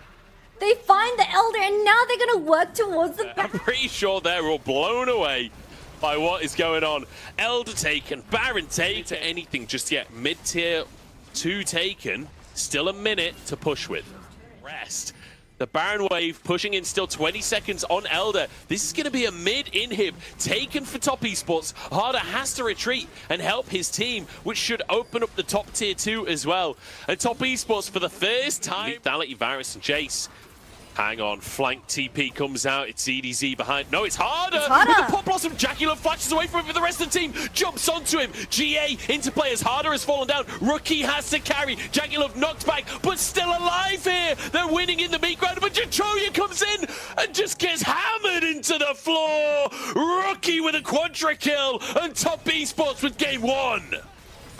They find the Elder, and now they're going to work towards the back. I'm pretty sure they're all blown away by what is going on. Elder taken, Baron taken, anything just yet. Mid-tier 2 taken, still a minute to push with. Rest. The Baron wave pushing in still 20 seconds on Elder. This is going to be a mid-inhib taken for Top Esports. Harder has to retreat and help his team, which should open up the top tier 2 as well. And Top Esports for the first time. Lethality, Varus and Jace. Hang on, flank TP comes out. It's EDZ behind. No, it's Harder. With the Pop Blossom. Jackie Love flashes away from it, but the rest of the team jumps onto him. GA into play as Harder has fallen down. Rookie has to carry. Jackie Love knocked back, but still alive here. They're winning in the meat grinder, but Chichoya comes in and just gets hammered into the floor. Rookie with a quadra kill, and Top Esports with game 1.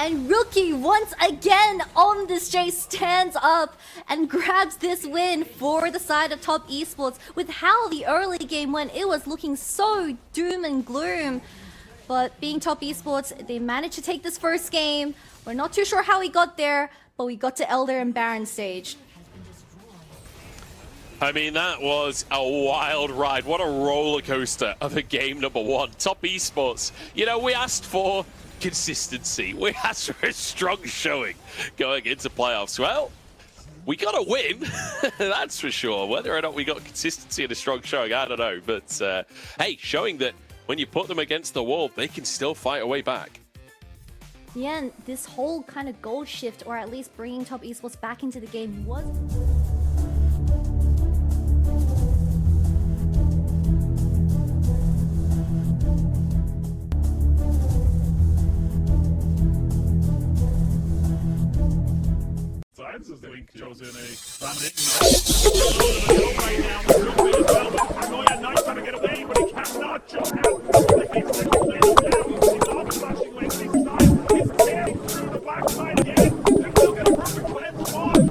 And Rookie, once again on this Jace, stands up and grabs this win for the side of Top Esports. With how the early game went, it was looking so doom and gloom. But being Top Esports, they managed to take this first game. We're not too sure how we got there, but we got to Elder and Baron stage. I mean, that was a wild ride. What a roller coaster of a game number one. Top esports. You know, we asked for consistency. We asked for a strong showing going into playoffs. Well, we got a win, that's for sure. Whether or not we got consistency and a strong showing, I don't know. But, hey, showing that when you put them against the wall, they can still fight a way back. Yeah, and this whole kind of goal shift, or at least bringing Top Esports back into the game, was... This is the week shows in a right now. Argoya Knight trying to get away, but he cannot jump out. He's off flashing away. He's tearing through the backside again. They will get a perfect cleanse on.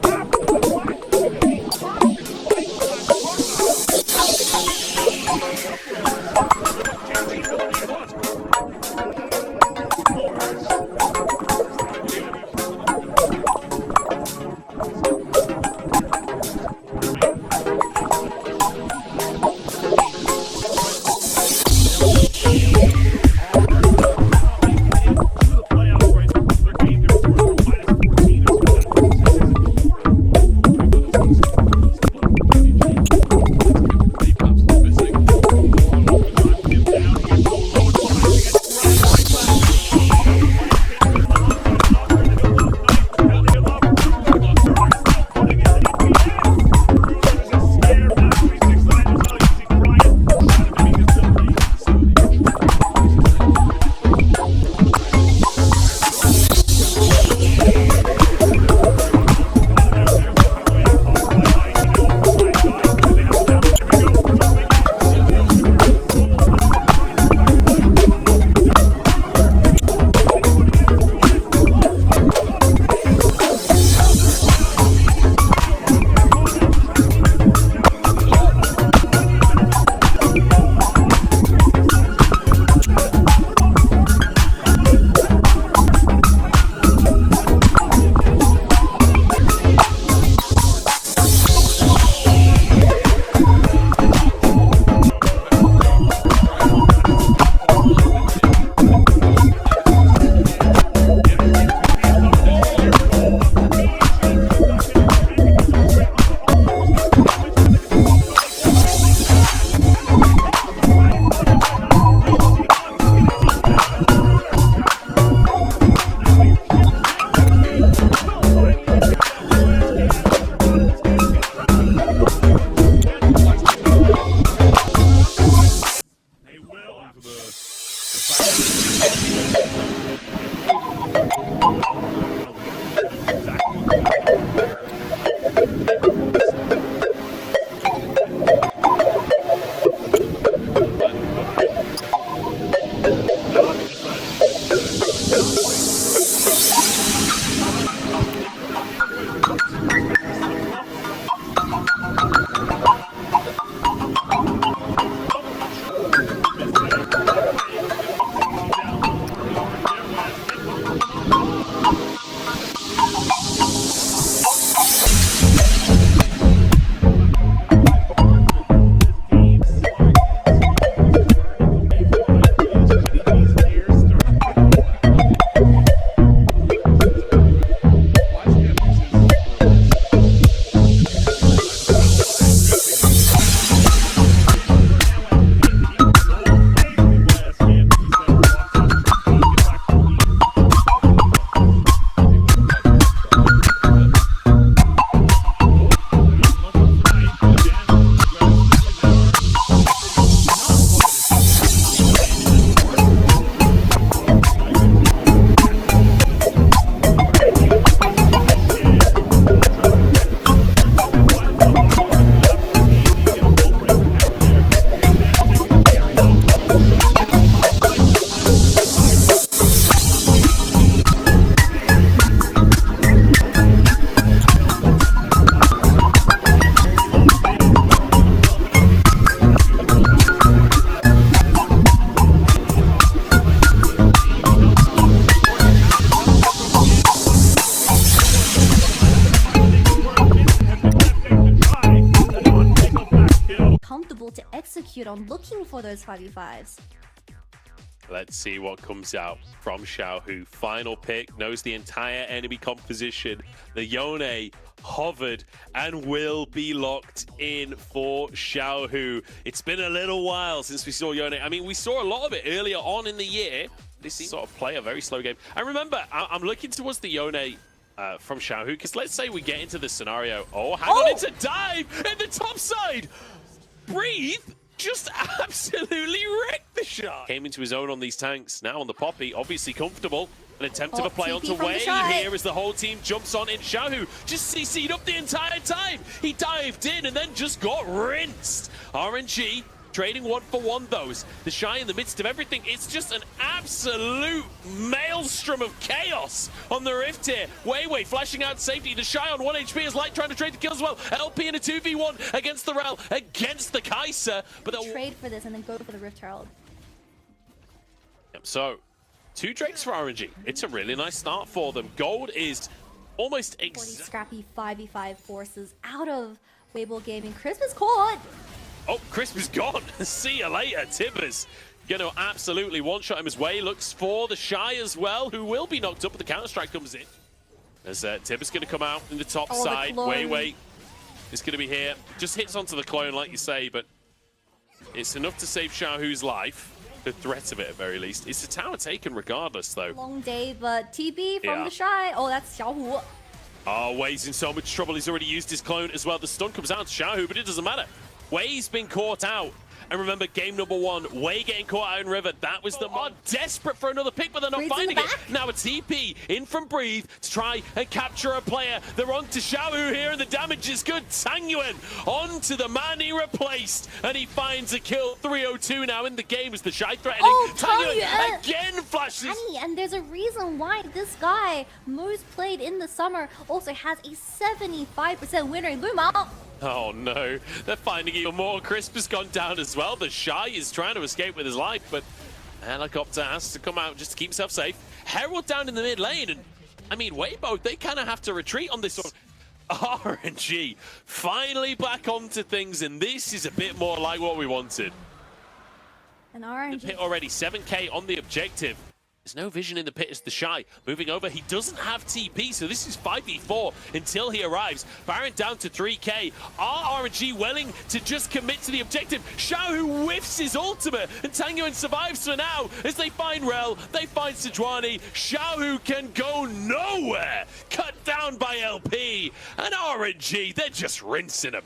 on looking for those 5v5s. Let's see what comes out from Xiaohu. Final pick, knows the entire enemy composition. The Yone hovered and will be locked in for Xiaohu. It's been a little while since we saw Yone. I mean, we saw a lot of it earlier on in the year. This sort of play a very slow game. And remember, I'm looking towards the Yone from Xiaohu, because let's say we get into the scenario. Oh, hang on, it's a dive in the top side. Breathe. Just absolutely wrecked the shot. Came into his own on these tanks. Now on the Poppy, obviously comfortable. An attempt of a play onto Wei here as the whole team jumps on in. Xiaohu just CC'd up the entire time. He dived in and then just got rinsed. RNG trading 1-for-1 those. The Shy in the midst of everything. It's just an absolute maelstrom of chaos on the Rift here. Wei flashing out safety. The Shy on 1 HP is Light trying to trade the kills as well. LP in a 2v1 against the Rel, against the Kai'Sa. But they'll trade for this and then go for the Rift Herald. Yep, so 2 Drakes for RNG. It's a really nice start for them. Gold is almost exact. Scrappy 5v5 forces out of Weibo Gaming. Crisp is caught. Oh, Crisp is gone. See you later, Tibbers. Gonna absolutely one-shot him as Wei looks for the Shy as well, who will be knocked up, but the counter-strike comes in. As Tibbers gonna come out in the top side. Wei is gonna be here. Just hits onto the clone, like you say, but it's enough to save Xiaohu's life. The threat of it, at very least. It's a tower taken regardless, though. Long day, but TB from the Shy. Oh, that's Xiaohu. Oh, Wei's in so much trouble. He's already used his clone as well. The stun comes out to Xiaohu, but it doesn't matter. Wei's been caught out. And remember, game number 1, Wei getting caught out in River. That was the mod. Desperate for another pick, but they're not finding it. Now a TP in from Breathe to try and capture a player. They're on to Xiaohu here, and the damage is good. Tangyuan onto the man he replaced, and he finds a kill. 302 now in the game as the Shy threatening. Oh, Tangyuan again flashes. And there's a reason why this guy, most played in the summer, also has a 75% win rate. Boom out. Oh no, they're finding even more. Crisp has gone down as well. The Shy is trying to escape with his life, but Helicopter has to come out just to keep himself safe. Herald down in the mid lane, and I mean, Weibo, they kind of have to retreat on this one. RNG finally back onto things, and this is a bit more like what we wanted. And RNG. The pit already, 7k on the objective. There's no vision in the pit as the Shy moving over. He doesn't have TP, so this is 5v4 until he arrives. Baron down to 3k. Are RNG willing to just commit to the objective? Xiaohu whiffs his ultimate, and Tangyuan survives for now as they find Rel, they find Sejuani. Xiaohu can go nowhere. Cut down by LP, and RNG, they're just rinsing him.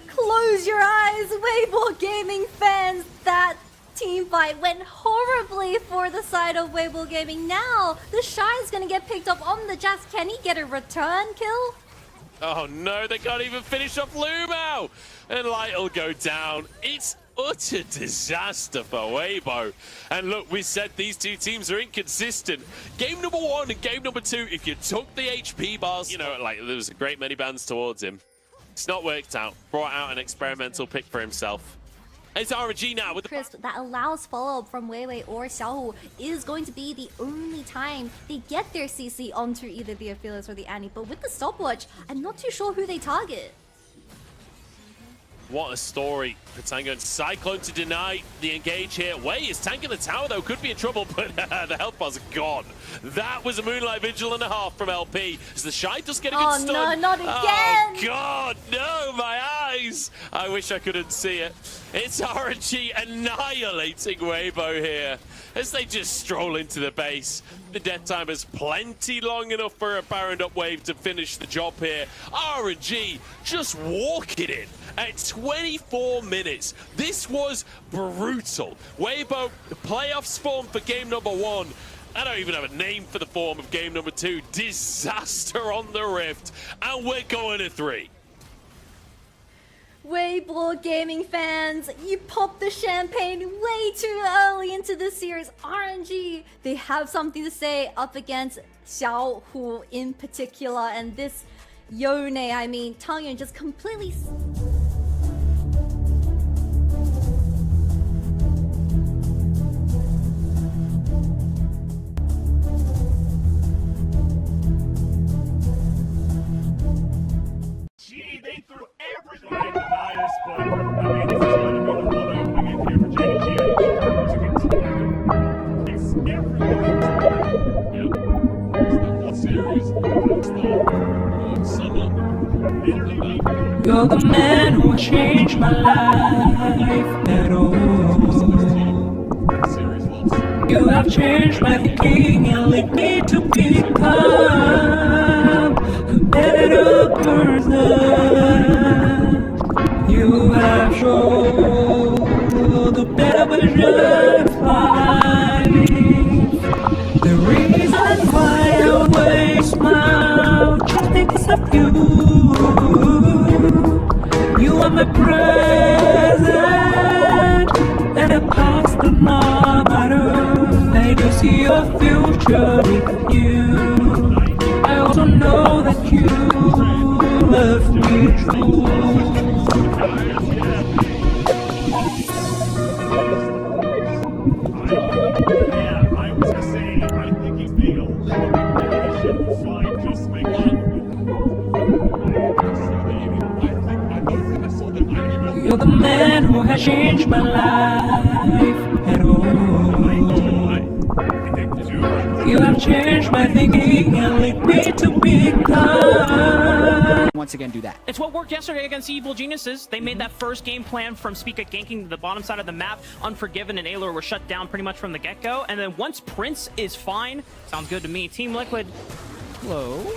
Close your eyes, Weibo Gaming fans. That team fight went horribly for the side of Weibo Gaming. Now, the Shy is going to get picked up on the Jazz. Can he get a return kill? Oh no, they can't even finish off Lumao. And Light will go down. It's utter disaster for Weibo. And look, we said these two teams are inconsistent. Game number 1 and game number 2, if you took the HP bars, you know, like there was a great many bans towards him. It's not worked out. Brought out an experimental pick for himself. It's RNG now with the Crisp that allows follow-up from Wei or Xiaohu is going to be the only time they get their CC onto either the Aphelios or the Annie. But with the stopwatch, I'm not too sure who they target. What a story for Tango. Cyclone to deny the engage here. Wei is tanking the tower though, could be in trouble, but the health bar's gone. That was a Moonlight Vigil and a half from LP. As the Shy does get a good stun. Oh no, not again! Oh god, no, my eyes! I wish I couldn't see it. It's RNG annihilating Weibo here as they just stroll into the base. The death time is plenty long enough for a Baron up wave to finish the job here. RNG just walking in at 24 minutes. This was brutal. Weibo, playoffs form for game number 1. I don't even have a name for the form of game number 2. Disaster on the Rift, and we're going to 3. Weibo Gaming fans, you popped the champagne way too early into the series. RNG, they have something to say up against Xiaohu in particular, and this Yone, I mean, Tangyuan just completely... Gee, they threw everything at the Midas, but I mean, this is going to be the You're the man who changed my life at all. You have changed my thinking and led me to become a better person. You have shown the better version of life. The reason why I always smile just because of you. You are my present and a past that no matter. I do see your future with you. I also know that you love me true. You're the man who has changed my life at all. You have changed my thinking and led me to become. Once again, do that. It's what worked yesterday against the Evil Geniuses. They made that first game plan from Spica ganking the bottom side of the map. Unforgiven and Aelor were shut down pretty much from the get-go. And then once Prince is fine, sounds good to me. Team Liquid, hello.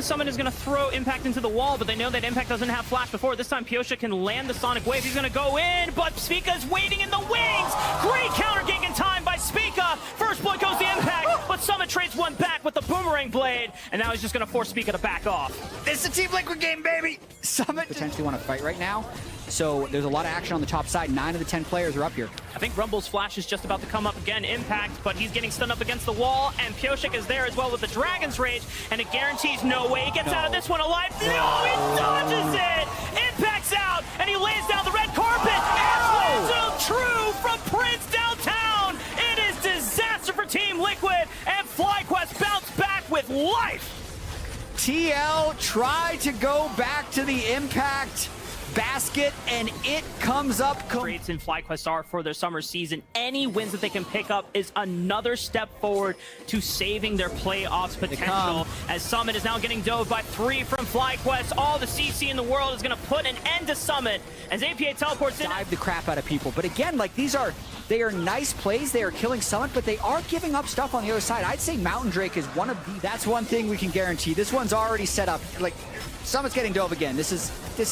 Summit is going to throw Impact into the wall, but they know that Impact doesn't have Flash before. This time, Pyosha can land the Sonic Wave. He's going to go in, but Spica's waiting in the wings. Great counter gank in time by Spica. First blood goes to Impact, but Summit trades one back with the Boomerang Blade, and now he's just going to force Spica to back off. This is a Team Liquid game, baby! Summit potentially want to fight right now, so there's a lot of action on the top side. 9 of the 10 players are up here. I think Rumble's Flash is just about to come up again, Impact, but he's getting stunned up against the wall, and Pyosik is there as well with the Dragon's Rage, and it guarantees no way he gets out of this one alive. No, he dodges it! Impact's out, and he lays down the red carpet, and true from Prince downtown! It is disaster for Team Liquid, and FlyQuest bounced back with life! TL tried to go back to the Impact basket, and it comes up. Trades in FlyQuest are for their summer season. Any wins that they can pick up is another step forward to saving their playoffs potential. As Summit is now getting dove by 3 from FlyQuest. All the CC in the world is going to put an end to Summit as APA teleports in. Dive the crap out of people. But again, like they are nice plays. They are killing Summit, but they are giving up stuff on the other side. I'd say Mountain Drake is one of the. That's one thing we can guarantee. This one's already set up. Like, Summit's getting dove again. This is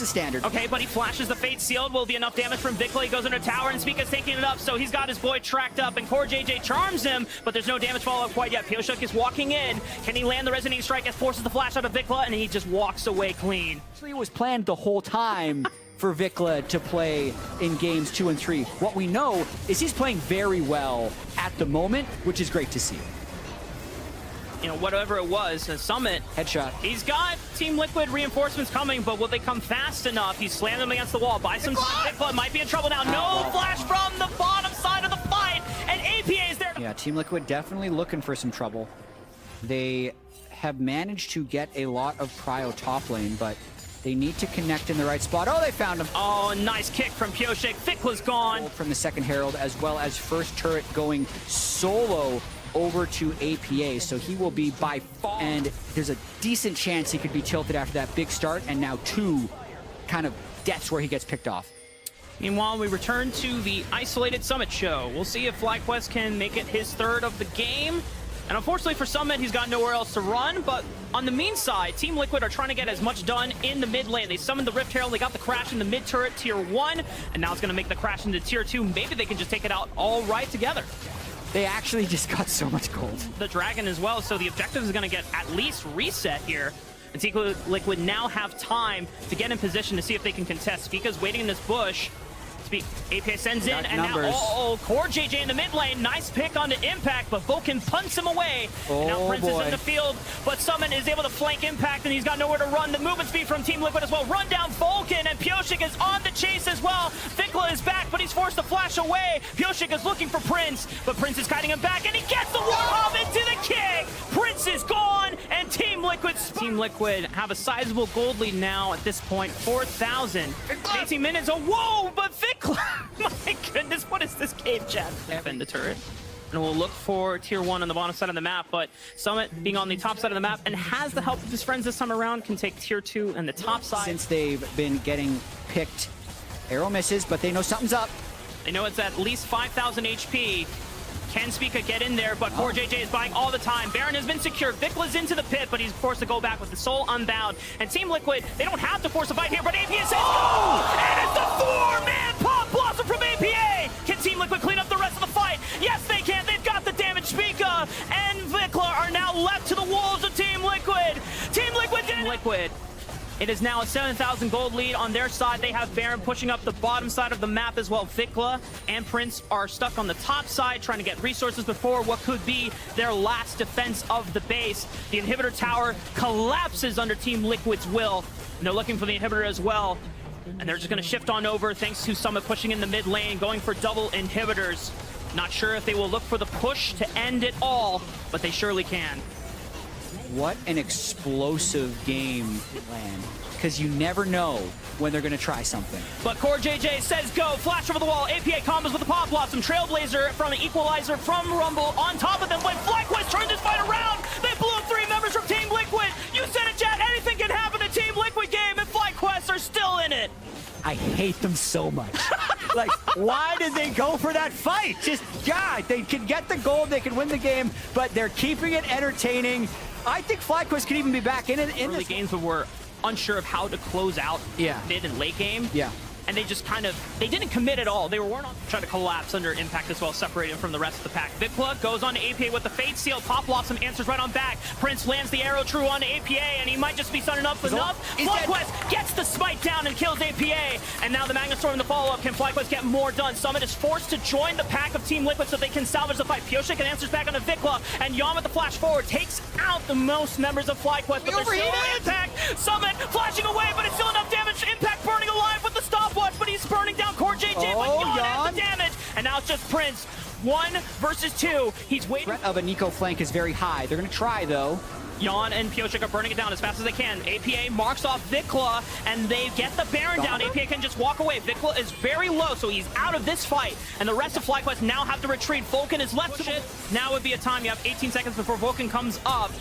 standard. Okay, but he flashes the Fate Sealed. Will be enough damage from Vikla. He goes under tower, and Spica's taking it up, so he's got his boy tracked up, and Core JJ charms him, but there's no damage follow-up quite yet. Pyosik is walking in. Can he land the Resonating Strike as forces the flash out of Vikla, and he just walks away clean. Actually, it was planned the whole time for Vikla to play in games 2 and 3. What we know is he's playing very well at the moment, which is great to see. You know, whatever it was, Summit. Headshot. He's got Team Liquid reinforcements coming, but will they come fast enough? He's slammed them against the wall. By some Vikla might be in trouble now. No flash from the bottom side of the fight, and APA is there. Yeah, Team Liquid definitely looking for some trouble. They have managed to get a lot of prio top lane, but they need to connect in the right spot. Oh, they found him. Oh, nice kick from Pyosik. Vikla's gone. From the second Herald, as well as first turret going solo over to APA, so he will be by far, and there's a decent chance he could be tilted after that big start, and now 2 kind of deaths where he gets picked off. Meanwhile, we return to the isolated Summit show. We'll see if FlyQuest can make it his 3rd of the game. And unfortunately for Summit, he's got nowhere else to run, but on the mean side, Team Liquid are trying to get as much done in the mid lane. They summoned the Rift Herald, they got the crash in the mid turret tier 1, and now it's gonna make the crash into tier 2. Maybe they can just take it out all right together. They actually just got so much gold. The Dragon as well, so the objective is going to get at least reset here. And Team Liquid now have time to get in position to see if they can contest. Spica's waiting in this bush. APA sends in, and now Core JJ in the mid lane. Nice pick onto Impact, but Vulcan punts him away. And now Prince is in the field, but Summon is able to flank Impact, and he's got nowhere to run. The movement speed from Team Liquid as well. Run down Vulcan, and Pyosik is on the chase as well. Vikla is back, but he's forced to flash away. Pyosik is looking for Prince, but Prince is kiting him back, and he gets the Warhawk into the kick. Prince is gone, and Team Liquid Team Liquid have a sizable gold lead now at this point, 4,000. 18 minutes, oh, whoa, but Vikla, my goodness, what is this game, chat? Defend the turret. And we'll look for tier 1 on the bottom side of the map, but Summit being on the top side of the map and has the help of his friends this time around can take tier 2 and the top side. Since they've been getting picked, arrow misses, but they know something's up. They know it's at least 5,000 HP. Can Spica get in there, but poor JJ is buying all the time. Baron has been secured. Vikla's into the pit, but he's forced to go back with the soul unbound. And Team Liquid, they don't have to force a fight here, but APA says go! And it's the 4-man pop blossom from APA! Can Team Liquid clean up the rest of the fight? Yes, they can. They've got the damage. Spica and Vikla are now left to the wolves of Team Liquid. Team Liquid did it! It is now a 7,000 gold lead on their side. They have Baron pushing up the bottom side of the map as well. Vikla and Prince are stuck on the top side trying to get resources before what could be their last defense of the base. The inhibitor tower collapses under Team Liquid's will. And they're looking for the inhibitor as well. And they're just going to shift on over thanks to Summit pushing in the mid lane, going for double inhibitors. Not sure if they will look for the push to end it all, but they surely can. What an explosive game, Land. Because you never know when they're going to try something. But Core JJ says go. Flash over the wall. APA combos with the Pop Blossom. Trailblazer from the Equalizer from Rumble. On top of them, when FlyQuest turns this fight around, they blew up 3 members from Team Liquid. You said it, chat. Anything can happen in Team Liquid game, and FlyQuest are still in it. I hate them so much. Like, why did they go for that fight? Just, God, they can get the gold, they can win the game, but they're keeping it entertaining. I think FlyQuest could even be back in early games, but we're unsure of how to close out mid and late game. Yeah. And they just they didn't commit at all. They weren't trying to collapse under impact as well, separating from the rest of the pack. Vikla goes on to APA with the Fate Seal. Pop Blossom answers right on back. Prince lands the arrow true on to APA, and he might just be sunning up enough. FlyQuest gets the smite down and kills APA. And now the Magna Storm in the follow-up. Can FlyQuest get more done? Summit is forced to join the pack of Team Liquid so they can salvage the fight. Pioshik answers back on to Vikla, and Yom at the flash forward takes out the most members of FlyQuest, but there's still impact. Summit flashing away, but it's still enough damage. Impact burning alive with the stopwatch, but he's burning down Core JJ, but Yon has the damage. And now it's just Prince. 1 versus 2. He's waiting. The threat of a Nico flank is very high. They're going to try, though. Yon and Pioshik are burning it down as fast as they can. APA marks off Vikla, and they get the Baron down. APA can just walk away. Vikla is very low, so he's out of this fight. And the rest of FlyQuest now have to retreat. Vulcan is left to it. Now would be a time. You have 18 seconds before Vulcan comes up.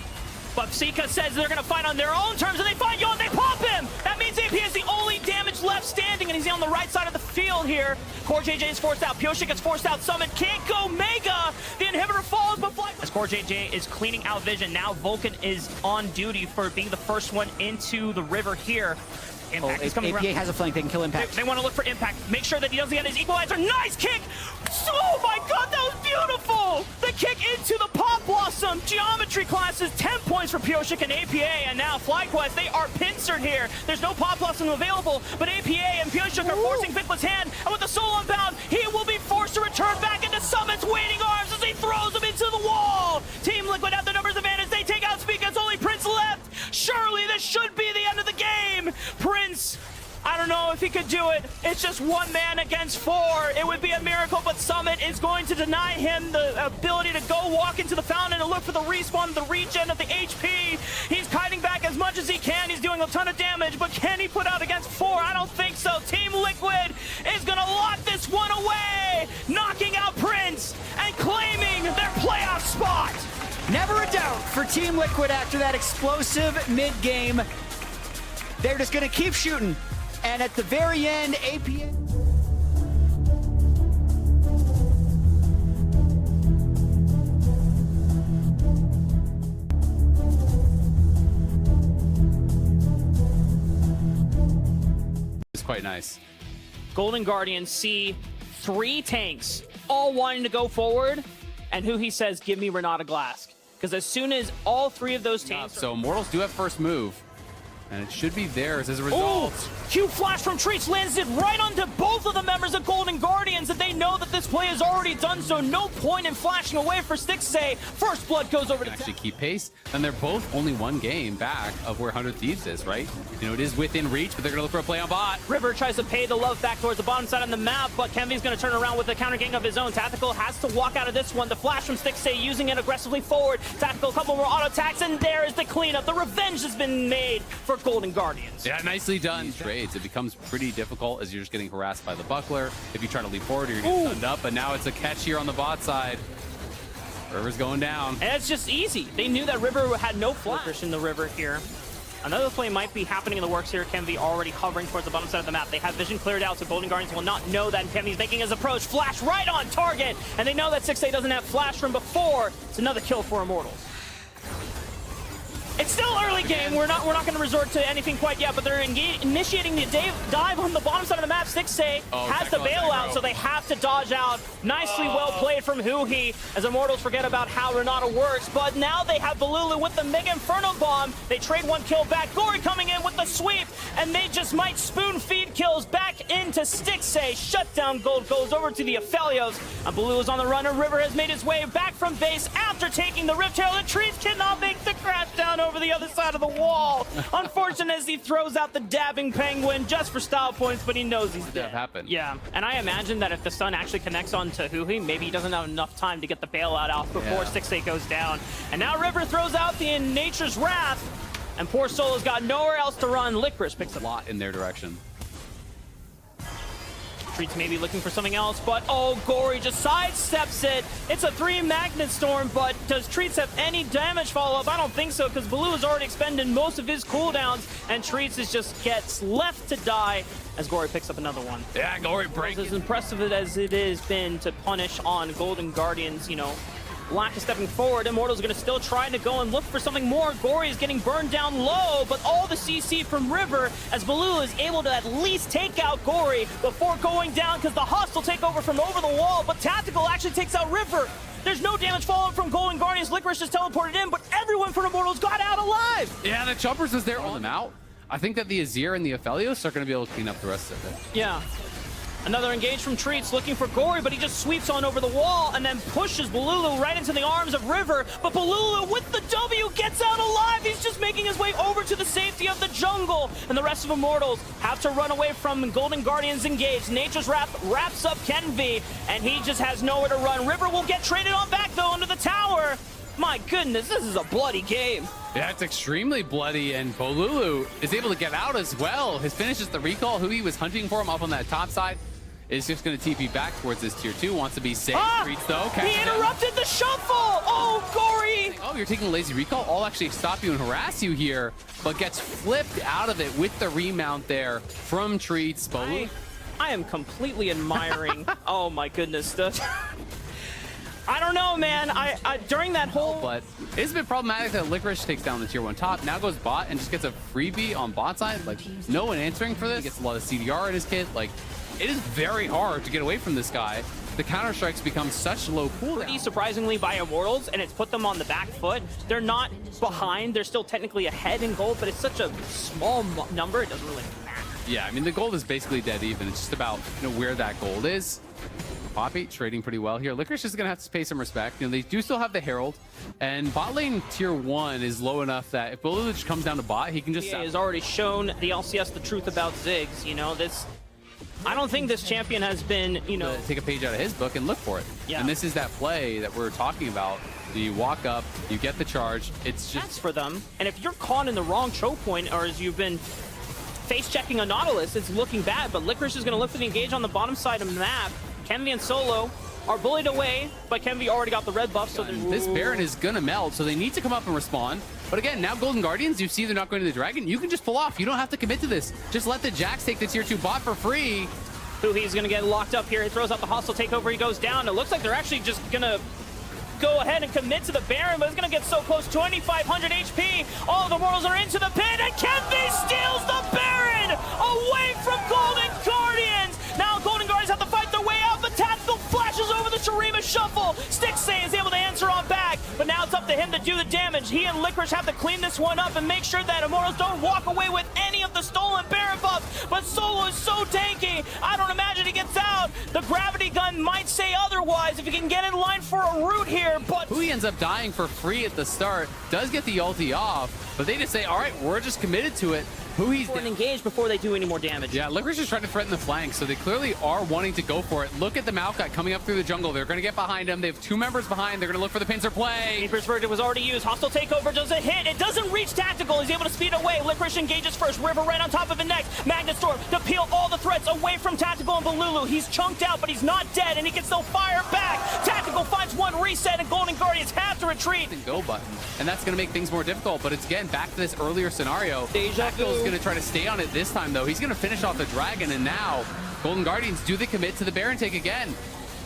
But Sika says they're going to fight on their own terms, and they find Yon. They pop him! That means AP is the only damage left standing, and he's on the right side of the field here. Core JJ is forced out. Pioshik is forced out. Summit can't go Mega. The inhibitor falls, but as Core JJ is cleaning out vision. Now Vulcan is on duty for being the first one into the river here. Impact is coming APA around. has a flank, they can kill Impact. They want to look for Impact. Make sure that he doesn't get his equalizer. Nice kick! Oh my god, that was beautiful! The kick into the Pop Blossom. Geometry classes, 10 points for Pioshik and APA, and now FlyQuest, they are pincered here. There's no Pop Blossom available, but APA and Pioshik are forcing Vikla's hand, and with the soul unbound, he will be forced to return back into Summit's waiting arms as he throws him into the wall. Team Liquid have the numbers advantage. They take out Speak. It's only Prince left. Surely this should be the end of the game. Prince, I don't know if he could do it. It's just 1 man against 4. It would be a miracle, but Summit is going to deny him the ability to go walk into the fountain and look for the respawn, the regen of the HP. He's kiting back as much as he can. He's doing a ton of damage, but can he put out against 4? I don't think so. Team Liquid is going to lock this one away, knocking out Prince and claiming their playoff spot. Never a doubt for Team Liquid after that explosive mid-game. They're just going to keep shooting. And at the very end, APA... It's quite nice. Golden Guardians see 3 tanks all wanting to go forward, and who he says, give me Renata Glass. Because as soon as all 3 of those tanks... So Immortals do have first move, and it should be theirs as a result. Q flash from Treach lands it right onto both of the members of Golden Guardians, and they know that this play is already done, so no point in flashing away for Stixxay. First blood goes over to actually keep pace, and they're both only one game back of where 100 Thieves is, right? You know, it is within reach, but they're gonna look for a play on bot. River tries to pay the love back towards the bottom side on the map, but Kenvy's gonna turn around with a counter gang of his own. Tactical has to walk out of this one. The flash from Stixxay using it aggressively forward. Tactical, a couple more auto attacks, and there is the cleanup. The revenge has been made for Golden Guardians. Yeah, nicely done. These trades, it becomes pretty difficult as you're just getting harassed by the buckler. If you try to leap forward, you're getting stunned up, but now it's a catch here on the bot side. River's going down. And it's just easy. They knew that River had no flash in the River here. Another play might be happening in the works here. Kenvy already hovering towards the bottom side of the map. They have vision cleared out, so Golden Guardians will not know that Kenvy's making his approach. Flash right on target, and they know that Stixxay doesn't have flash from before. It's another kill for Immortals. It's still early game. We're not going to resort to anything quite yet, but they're initiating the dive on the bottom side of the map. Stixxay has the bailout, so they have to dodge out. Nicely well played from Huhi, as Immortals forget about how Renata works. But now they have Balulu with the Mega Inferno Bomb. They trade one kill back. Gory coming in with the sweep, and they just might spoon feed kills back into Stixxay. Shutdown gold goes over to the Aphelios. And Balulu is on the run, and River has made his way back from base after taking the Rift Herald. The trees cannot make the crash down over the other side of the wall. Unfortunate as he throws out the dabbing penguin just for style points, but he knows he's dead. Happened. Yeah, and I imagine that if the stun actually connects on to Huhi, maybe he doesn't have enough time to get the bailout out before Stixxay goes down. And now River throws out the In Nature's Wrath, and poor Solo's got nowhere else to run. Licorice picks a lot in their direction. Treats maybe looking for something else, but Gory just sidesteps it. It's a 3 Magnet Storm, but does Treats have any damage follow-up? I don't think so, because Baloo has already expended most of his cooldowns, and Treats just gets left to die as Gory picks up another one. Yeah, Gory breaks. As impressive as it has been to punish on Golden Guardians, you know, lack of stepping forward. Immortals are going to still try to go and look for something more. Gory is getting burned down low, but all the CC from River, as Baloo is able to at least take out Gory before going down, because the hostile takeover from over the wall, but Tactical actually takes out River. There's no damage follow-up from Golden Guardians. Licorice just teleported in, but everyone from Immortals got out alive. Yeah, the Choppers was there on them out. I think that the Azir and the Aphelios are going to be able to clean up the rest of it. Yeah. Another engage from Treats looking for Gory, but he just sweeps on over the wall and then pushes Balulu right into the arms of River. But Balulu with the W gets out alive. He's just making his way over to the safety of the jungle. And the rest of Immortals have to run away from Golden Guardians engaged. Nature's Wrath wraps up Kenvy, and he just has nowhere to run. River will get traded on back, though, into the tower. My goodness, this is a bloody game. Yeah, it's extremely bloody, and Bolulu is able to get out as well. His finish is the recall. Who he was hunting for him up on that top side is just going to TP back towards this tier 2. Wants to be safe. Treats though. He interrupted the shuffle. Oh, Gory. Oh, you're taking a lazy recall. I'll actually stop you and harass you here, but gets flipped out of it with the remount there from Treats. Bolulu. I am completely admiring. Oh my goodness. I don't know, man. I during that whole... But it's been problematic that Licorice takes down the tier 1 top. Now goes bot and just gets a freebie on bot side. Like, no one answering for this. He gets a lot of CDR in his kit. Like, it is very hard to get away from this guy. The counter strikes become such low cooldown. Pretty surprisingly by Immortals, and it's put them on the back foot. They're not behind. They're still technically ahead in gold, but it's such a small number, it doesn't really matter. Yeah, I mean, the gold is basically dead even. It's just about, you know, where that gold is. Poppy trading pretty well here. Licorice is going to have to pay some respect. You know, they do still have the Herald, and bot lane tier 1 is low enough that if Bolulu just comes down to bot, he can just... He has already shown the LCS the truth about Ziggs. You know, this... I don't think this champion has been, you know... Take a page out of his book and look for it. Yeah. And this is that play that we're talking about. You walk up, you get the charge. It's just... That's for them. And if you're caught in the wrong choke point, or as you've been face-checking a Nautilus, it's looking bad. But Licorice is going to look for the engage on the bottom side of the map. Kenvy and Solo are bullied away, but Kenvy already got the red buff, so this Baron is gonna melt, so they need to come up and respond. But again, now Golden Guardians, you see they're not going to the Dragon. You can just pull off. You don't have to commit to this. Just let the Jax take the tier 2 bot for free. Huhi's gonna get locked up here. He throws out the hostile takeover. He goes down. It looks like they're actually just gonna go ahead and commit to the Baron, but it's gonna get so close. 2,500 HP. All of the Immortals are into the pit, and Kenvy steals the Baron away from Golden Guardians. Now Golden Guardians have to fight their way out, but Tactical flashes over the Shurima shuffle. Stixxay is able to answer on back, but now it's up to him to do the damage. He and Licorice have to clean this one up and make sure that Immortals don't walk away with any of the stolen Baron buffs. But Solo is so tanky, I don't imagine he gets out. The gravity gun might say otherwise if he can get in line for a root here, but Hui ends up dying for free at the start, does get the ulti off, but they just say, all right, we're just committed to it. Hui's engaged before they do any more damage. Yeah, Licorice is trying to threaten the flank, so they clearly are wanting to go for it. Look at the Maokai coming up through the jungle. They're going to get behind him. They have 2 members behind. They're going to look for the pincer play. Reaper's Verdict was already used. Hostile takeover does a hit. It doesn't reach Tactical. He's able to speed away. Licorice engages first. River right on top of it next. Magnet Storm to peel all the threats away from Tactical and Balulu. He's chunked out, but he's not dead, and he can still fire back. Tactical finds one reset, and Golden Guardians have to retreat. Go button, and that's going to make things more difficult, but it's again back to this earlier scenario. Tactical is going to try to stay on it this time, though. He's going to finish off the dragon, and now Golden Guardians do the commit to the Baron take again.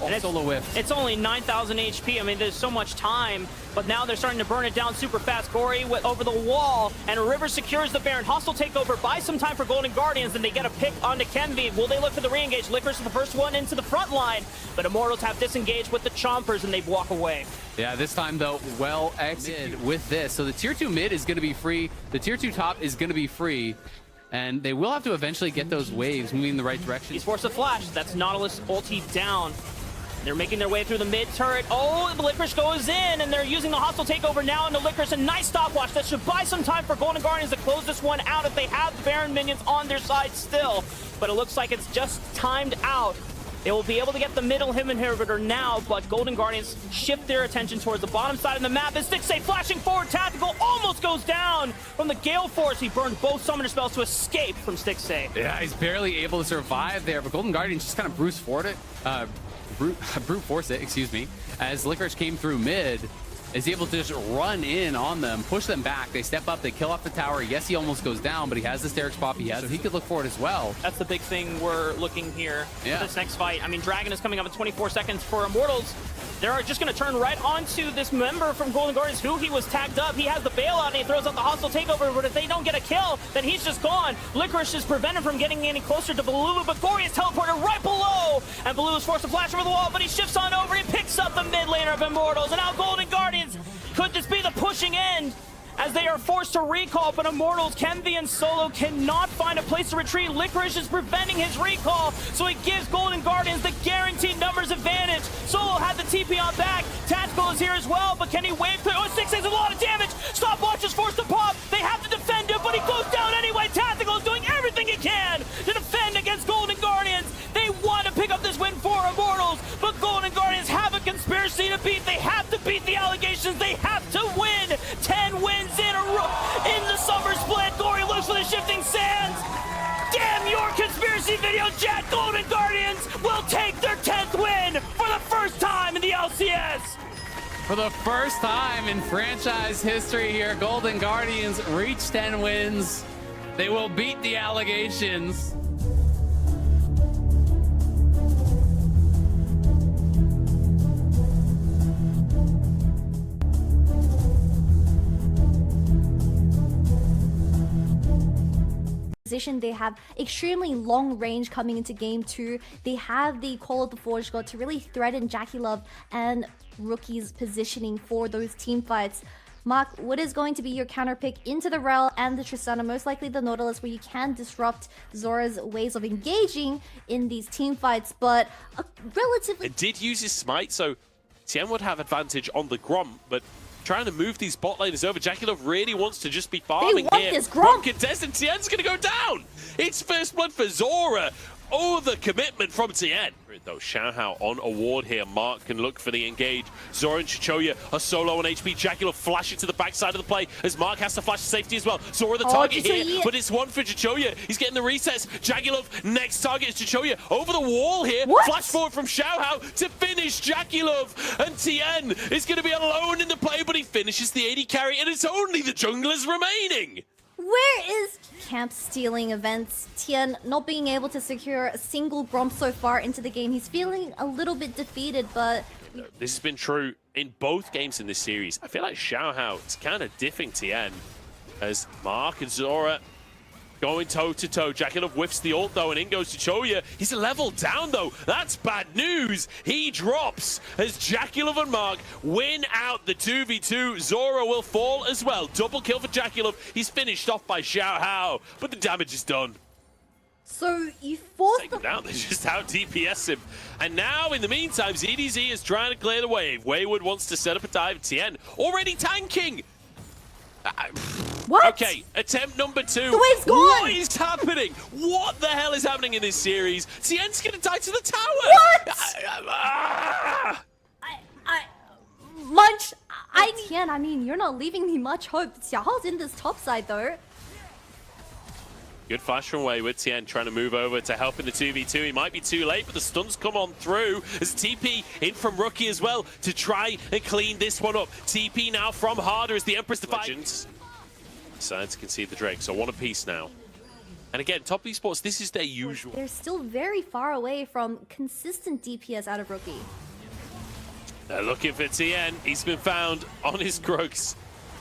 And Solo whiff. It's only 9,000 HP. I mean, there's so much time, but now they're starting to burn it down super fast. Gory over the wall, and River secures the Baron. Hostile takeover buys some time for Golden Guardians, and they get a pick onto Kenvi. Will they look for the re-engage? Licorice is the first one into the front line, but Immortals have disengaged with the Chompers, and they walk away. Yeah, this time, though, well executed with this. So the tier 2 mid is going to be free. The tier 2 top is going to be free. And they will have to eventually get those waves moving in the right direction. He's forced a flash. That's Nautilus ulti down. They're making their way through the mid turret. Oh, the Licorice goes in, and they're using the hostile takeover now into Licorice. A nice stopwatch. That should buy some time for Golden Guardians to close this one out if they have the Baron minions on their side still. But it looks like it's just timed out. They will be able to get the middle inhibitor now, but Golden Guardians shift their attention towards the bottom side of the map. As Stixxay flashing forward, Tactical almost goes down from the Gale Force. He burned both summoner spells to escape from Stixxay. Yeah, he's barely able to survive there, but Golden Guardians just kind of brute force it, excuse me, as Licorice came through mid, is able to just run in on them, push them back. They step up, they kill off the tower. Yes, he almost goes down, but he has the Sterix pop he has, so he could look for it as well. That's the big thing we're looking here for this next fight. I mean, Dragon is coming up in 24 seconds for Immortals. They're just going to turn right onto this member from Golden Guardians who he was tagged up. He has the bailout and he throws out the hostile takeover, but if they don't get a kill, then he's just gone. Licorice is prevented from getting any closer to Balulu, but Gory is teleported right below, and Balulu is forced to flash over the wall, but he shifts on over, he picks up the mid laner of Immortals, and now Golden Guardians, could this be the pushing end? As they are forced to recall, but Immortals, Kenvi, and Solo cannot find a place to retreat. Licorice is preventing his recall, so it gives Golden Guardians the guaranteed numbers advantage. Solo had the TP on back. Tactical is here as well, but can he wave clear? Oh, Stixxay is a lot of damage. Stopwatch is forced to pop. They have to defend him, but he goes down anyway. Tactical is doing everything he can to defend against Golden Guardians. They want to pick up this win for Immortals, but Golden Guardians have a conspiracy to beat. They have to beat the allegations. They have to win. 10 wins in the summer split. Gory looks for the shifting sands. Damn your conspiracy video, chat. Golden Guardians will take their 10th win for the first time in the LCS. For the first time in franchise history here, Golden Guardians reach 10 wins. They will beat the allegations. They have extremely long range coming into game 2. They have the Call of the Forge God to really threaten Jackie Love and Rookie's positioning for those team fights. Mark, what is going to be your counter pick into the Rel and the Tristana? Most likely the Nautilus, where you can disrupt Zora's ways of engaging in these team fights, but a relatively... It did use his smite, so Tien would have advantage on the Gromp, but trying to move these bot laners over. Jackie Love really wants to just be farming here. This Gromp contestant, Tien's going to go down. It's first blood for Zora. Oh, the commitment from Tien. Though Xiaohao on a ward here. Mark can look for the engage. Zora and Chichoya are solo on HP. Jackie Love flashing to the backside of the play as Mark has to flash to safety as well. Zora the target here, but it's one for Chichoya. He's getting the resets. Jackie Love, next target is Chichoya. Over the wall here. What? Flash forward from Xiaohao to finish Jackie Love. And Tien is going to be alone in the play, but he finishes the AD carry, and it's only the junglers remaining. Where is camp stealing events? Tien not being able to secure a single Gromp so far into the game. He's feeling a little bit defeated, but... This has been true in both games in this series. I feel like Xiaohao is kind of diffing Tien as Mark and Zora Going toe-to-toe. Jackulov whiffs the ult, though, and in goes Chichoya. He's a level down, though. That's bad news. He drops as Jackulov and Mark win out the 2v2. Zora will fall as well. Double kill for Jackulov. He's finished off by Xiao Hao, but the damage is done. So you forced them down. They just out DPS him. And now, in the meantime, ZDZ is trying to clear the wave. Wayward wants to set up a dive. Tien already tanking. What? Okay, attempt number 2. The wave's gone. What is happening? What the hell is happening in this series? Tien's gonna die to the tower. What? Munch. Tien, I mean, you're not leaving me much hope. Xiao's in this top side though. Good flash from Wayward. Tien trying to move over to help in the 2v2. He might be too late, but the stuns come on through. As TP in from Rookie as well to try and clean this one up. TP now from Harder as the Empress defies. Decides to concede the Drake, so one apiece now. And again, Top Esports, this is their usual. They're still very far away from consistent DPS out of Rookie. They're looking for Tien. He's been found on his Grokes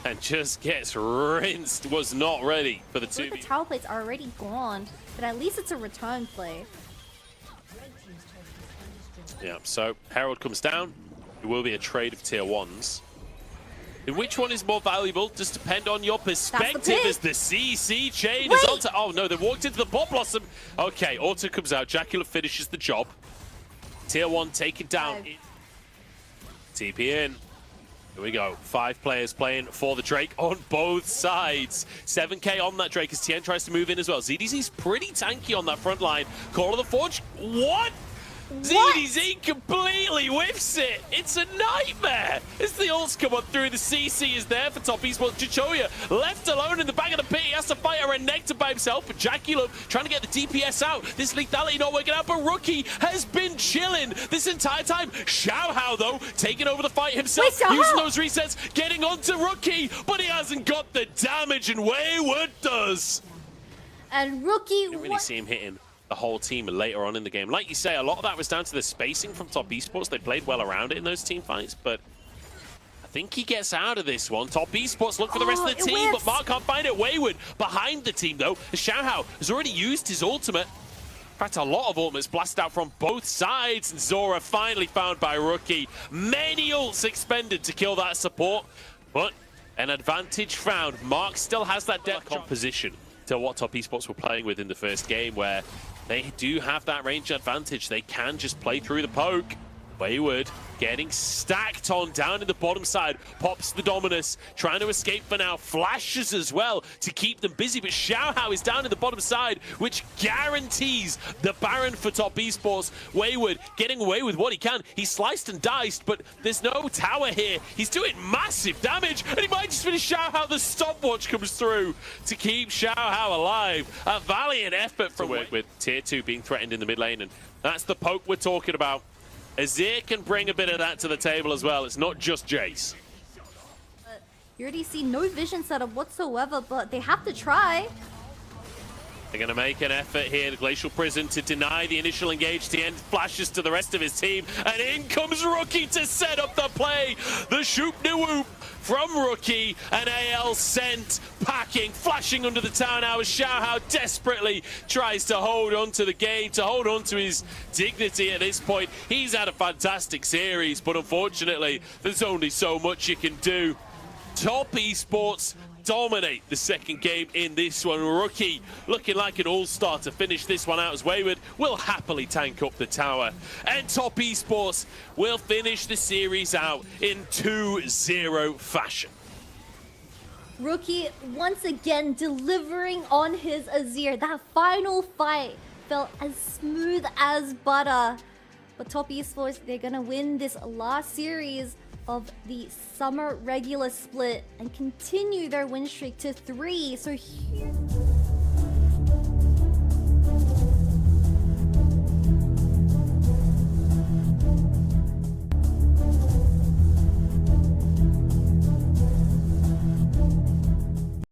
and just gets rinsed. Was not ready for the 2v. The tower plates are already gone, but at least it's a return play. Yeah, so Herald comes down. It will be a trade of tier 1s. And which one is more valuable does depend on your perspective as the CC chain is on to... Oh no, they walked into the bot blossom. Okay, Auto comes out. Jackulov finishes the job. Tier 1 taken down. TP in. Here we go. 5 players playing for the Drake on both sides. 7k on that Drake as Tien tries to move in as well. ZDZ's pretty tanky on that front line. Call of the Forge. What? ZDZ completely whiffs it. It's a nightmare. As the ults come on through, the CC is there for Top Esports. Chichoya left alone in the back of the pit. He has to fight a Renekton by himself. But Jackulov trying to get the DPS out. This lethality not working out, but Rookie has been chilling this entire time. Xiao Hao, though, taking over the fight himself, using those resets, getting onto Rookie, but he hasn't got the damage, and Wayward does. And Rookie... Didn't really see him hitting the whole team later on in the game. Like you say, a lot of that was down to the spacing from Top Esports. They played well around it in those team fights, but I think he gets out of this one. Top Esports look for the rest of the team, but Mark can't find it. Wayward behind the team, though. Xiao Hao has already used his ultimate. In fact, a lot of ultimates blasted out from both sides, and Zora finally found by Rookie. Many ults expended to kill that support, but an advantage found. Mark still has that depth composition to what Top Esports were playing with in the first game, where they do have that range advantage. They can just play through the poke. Wayward getting stacked on down in the bottom side. Pops the Dominus, trying to escape for now. Flashes as well to keep them busy, but Xiao Hao is down in the bottom side, which guarantees the Baron for Top Esports. Wayward getting away with what he can. He's sliced and diced, but there's no tower here. He's doing massive damage, and he might just finish Xiao Hao. The stopwatch comes through to keep Xiao Hao alive. A valiant effort from with tier 2 being threatened in the mid lane, and that's the poke we're talking about. Azir can bring a bit of that to the table as well. It's not just Jace. You already see no vision setup whatsoever, but they have to try. They're going to make an effort here, the Glacial Prison, to deny the initial engage. Tien flashes to the rest of his team, and in comes Rookie to set up the play. The shoop de whoop from Rookie, and AL sent packing, flashing under the tower now as Xiao Hao desperately tries to hold on to the game, to hold on to his dignity at this point. He's had a fantastic series, but unfortunately, there's only so much you can do. Top Esports dominate the second game in this one. Rookie looking like an all-star to finish this one out, as Wayward will happily tank up the tower. And Top Esports will finish the series out in 2-0 fashion. Rookie once again delivering on his Azir. That final fight felt as smooth as butter. But Top Esports, they're gonna win this last series of the summer regular split and continue their win streak to 3. So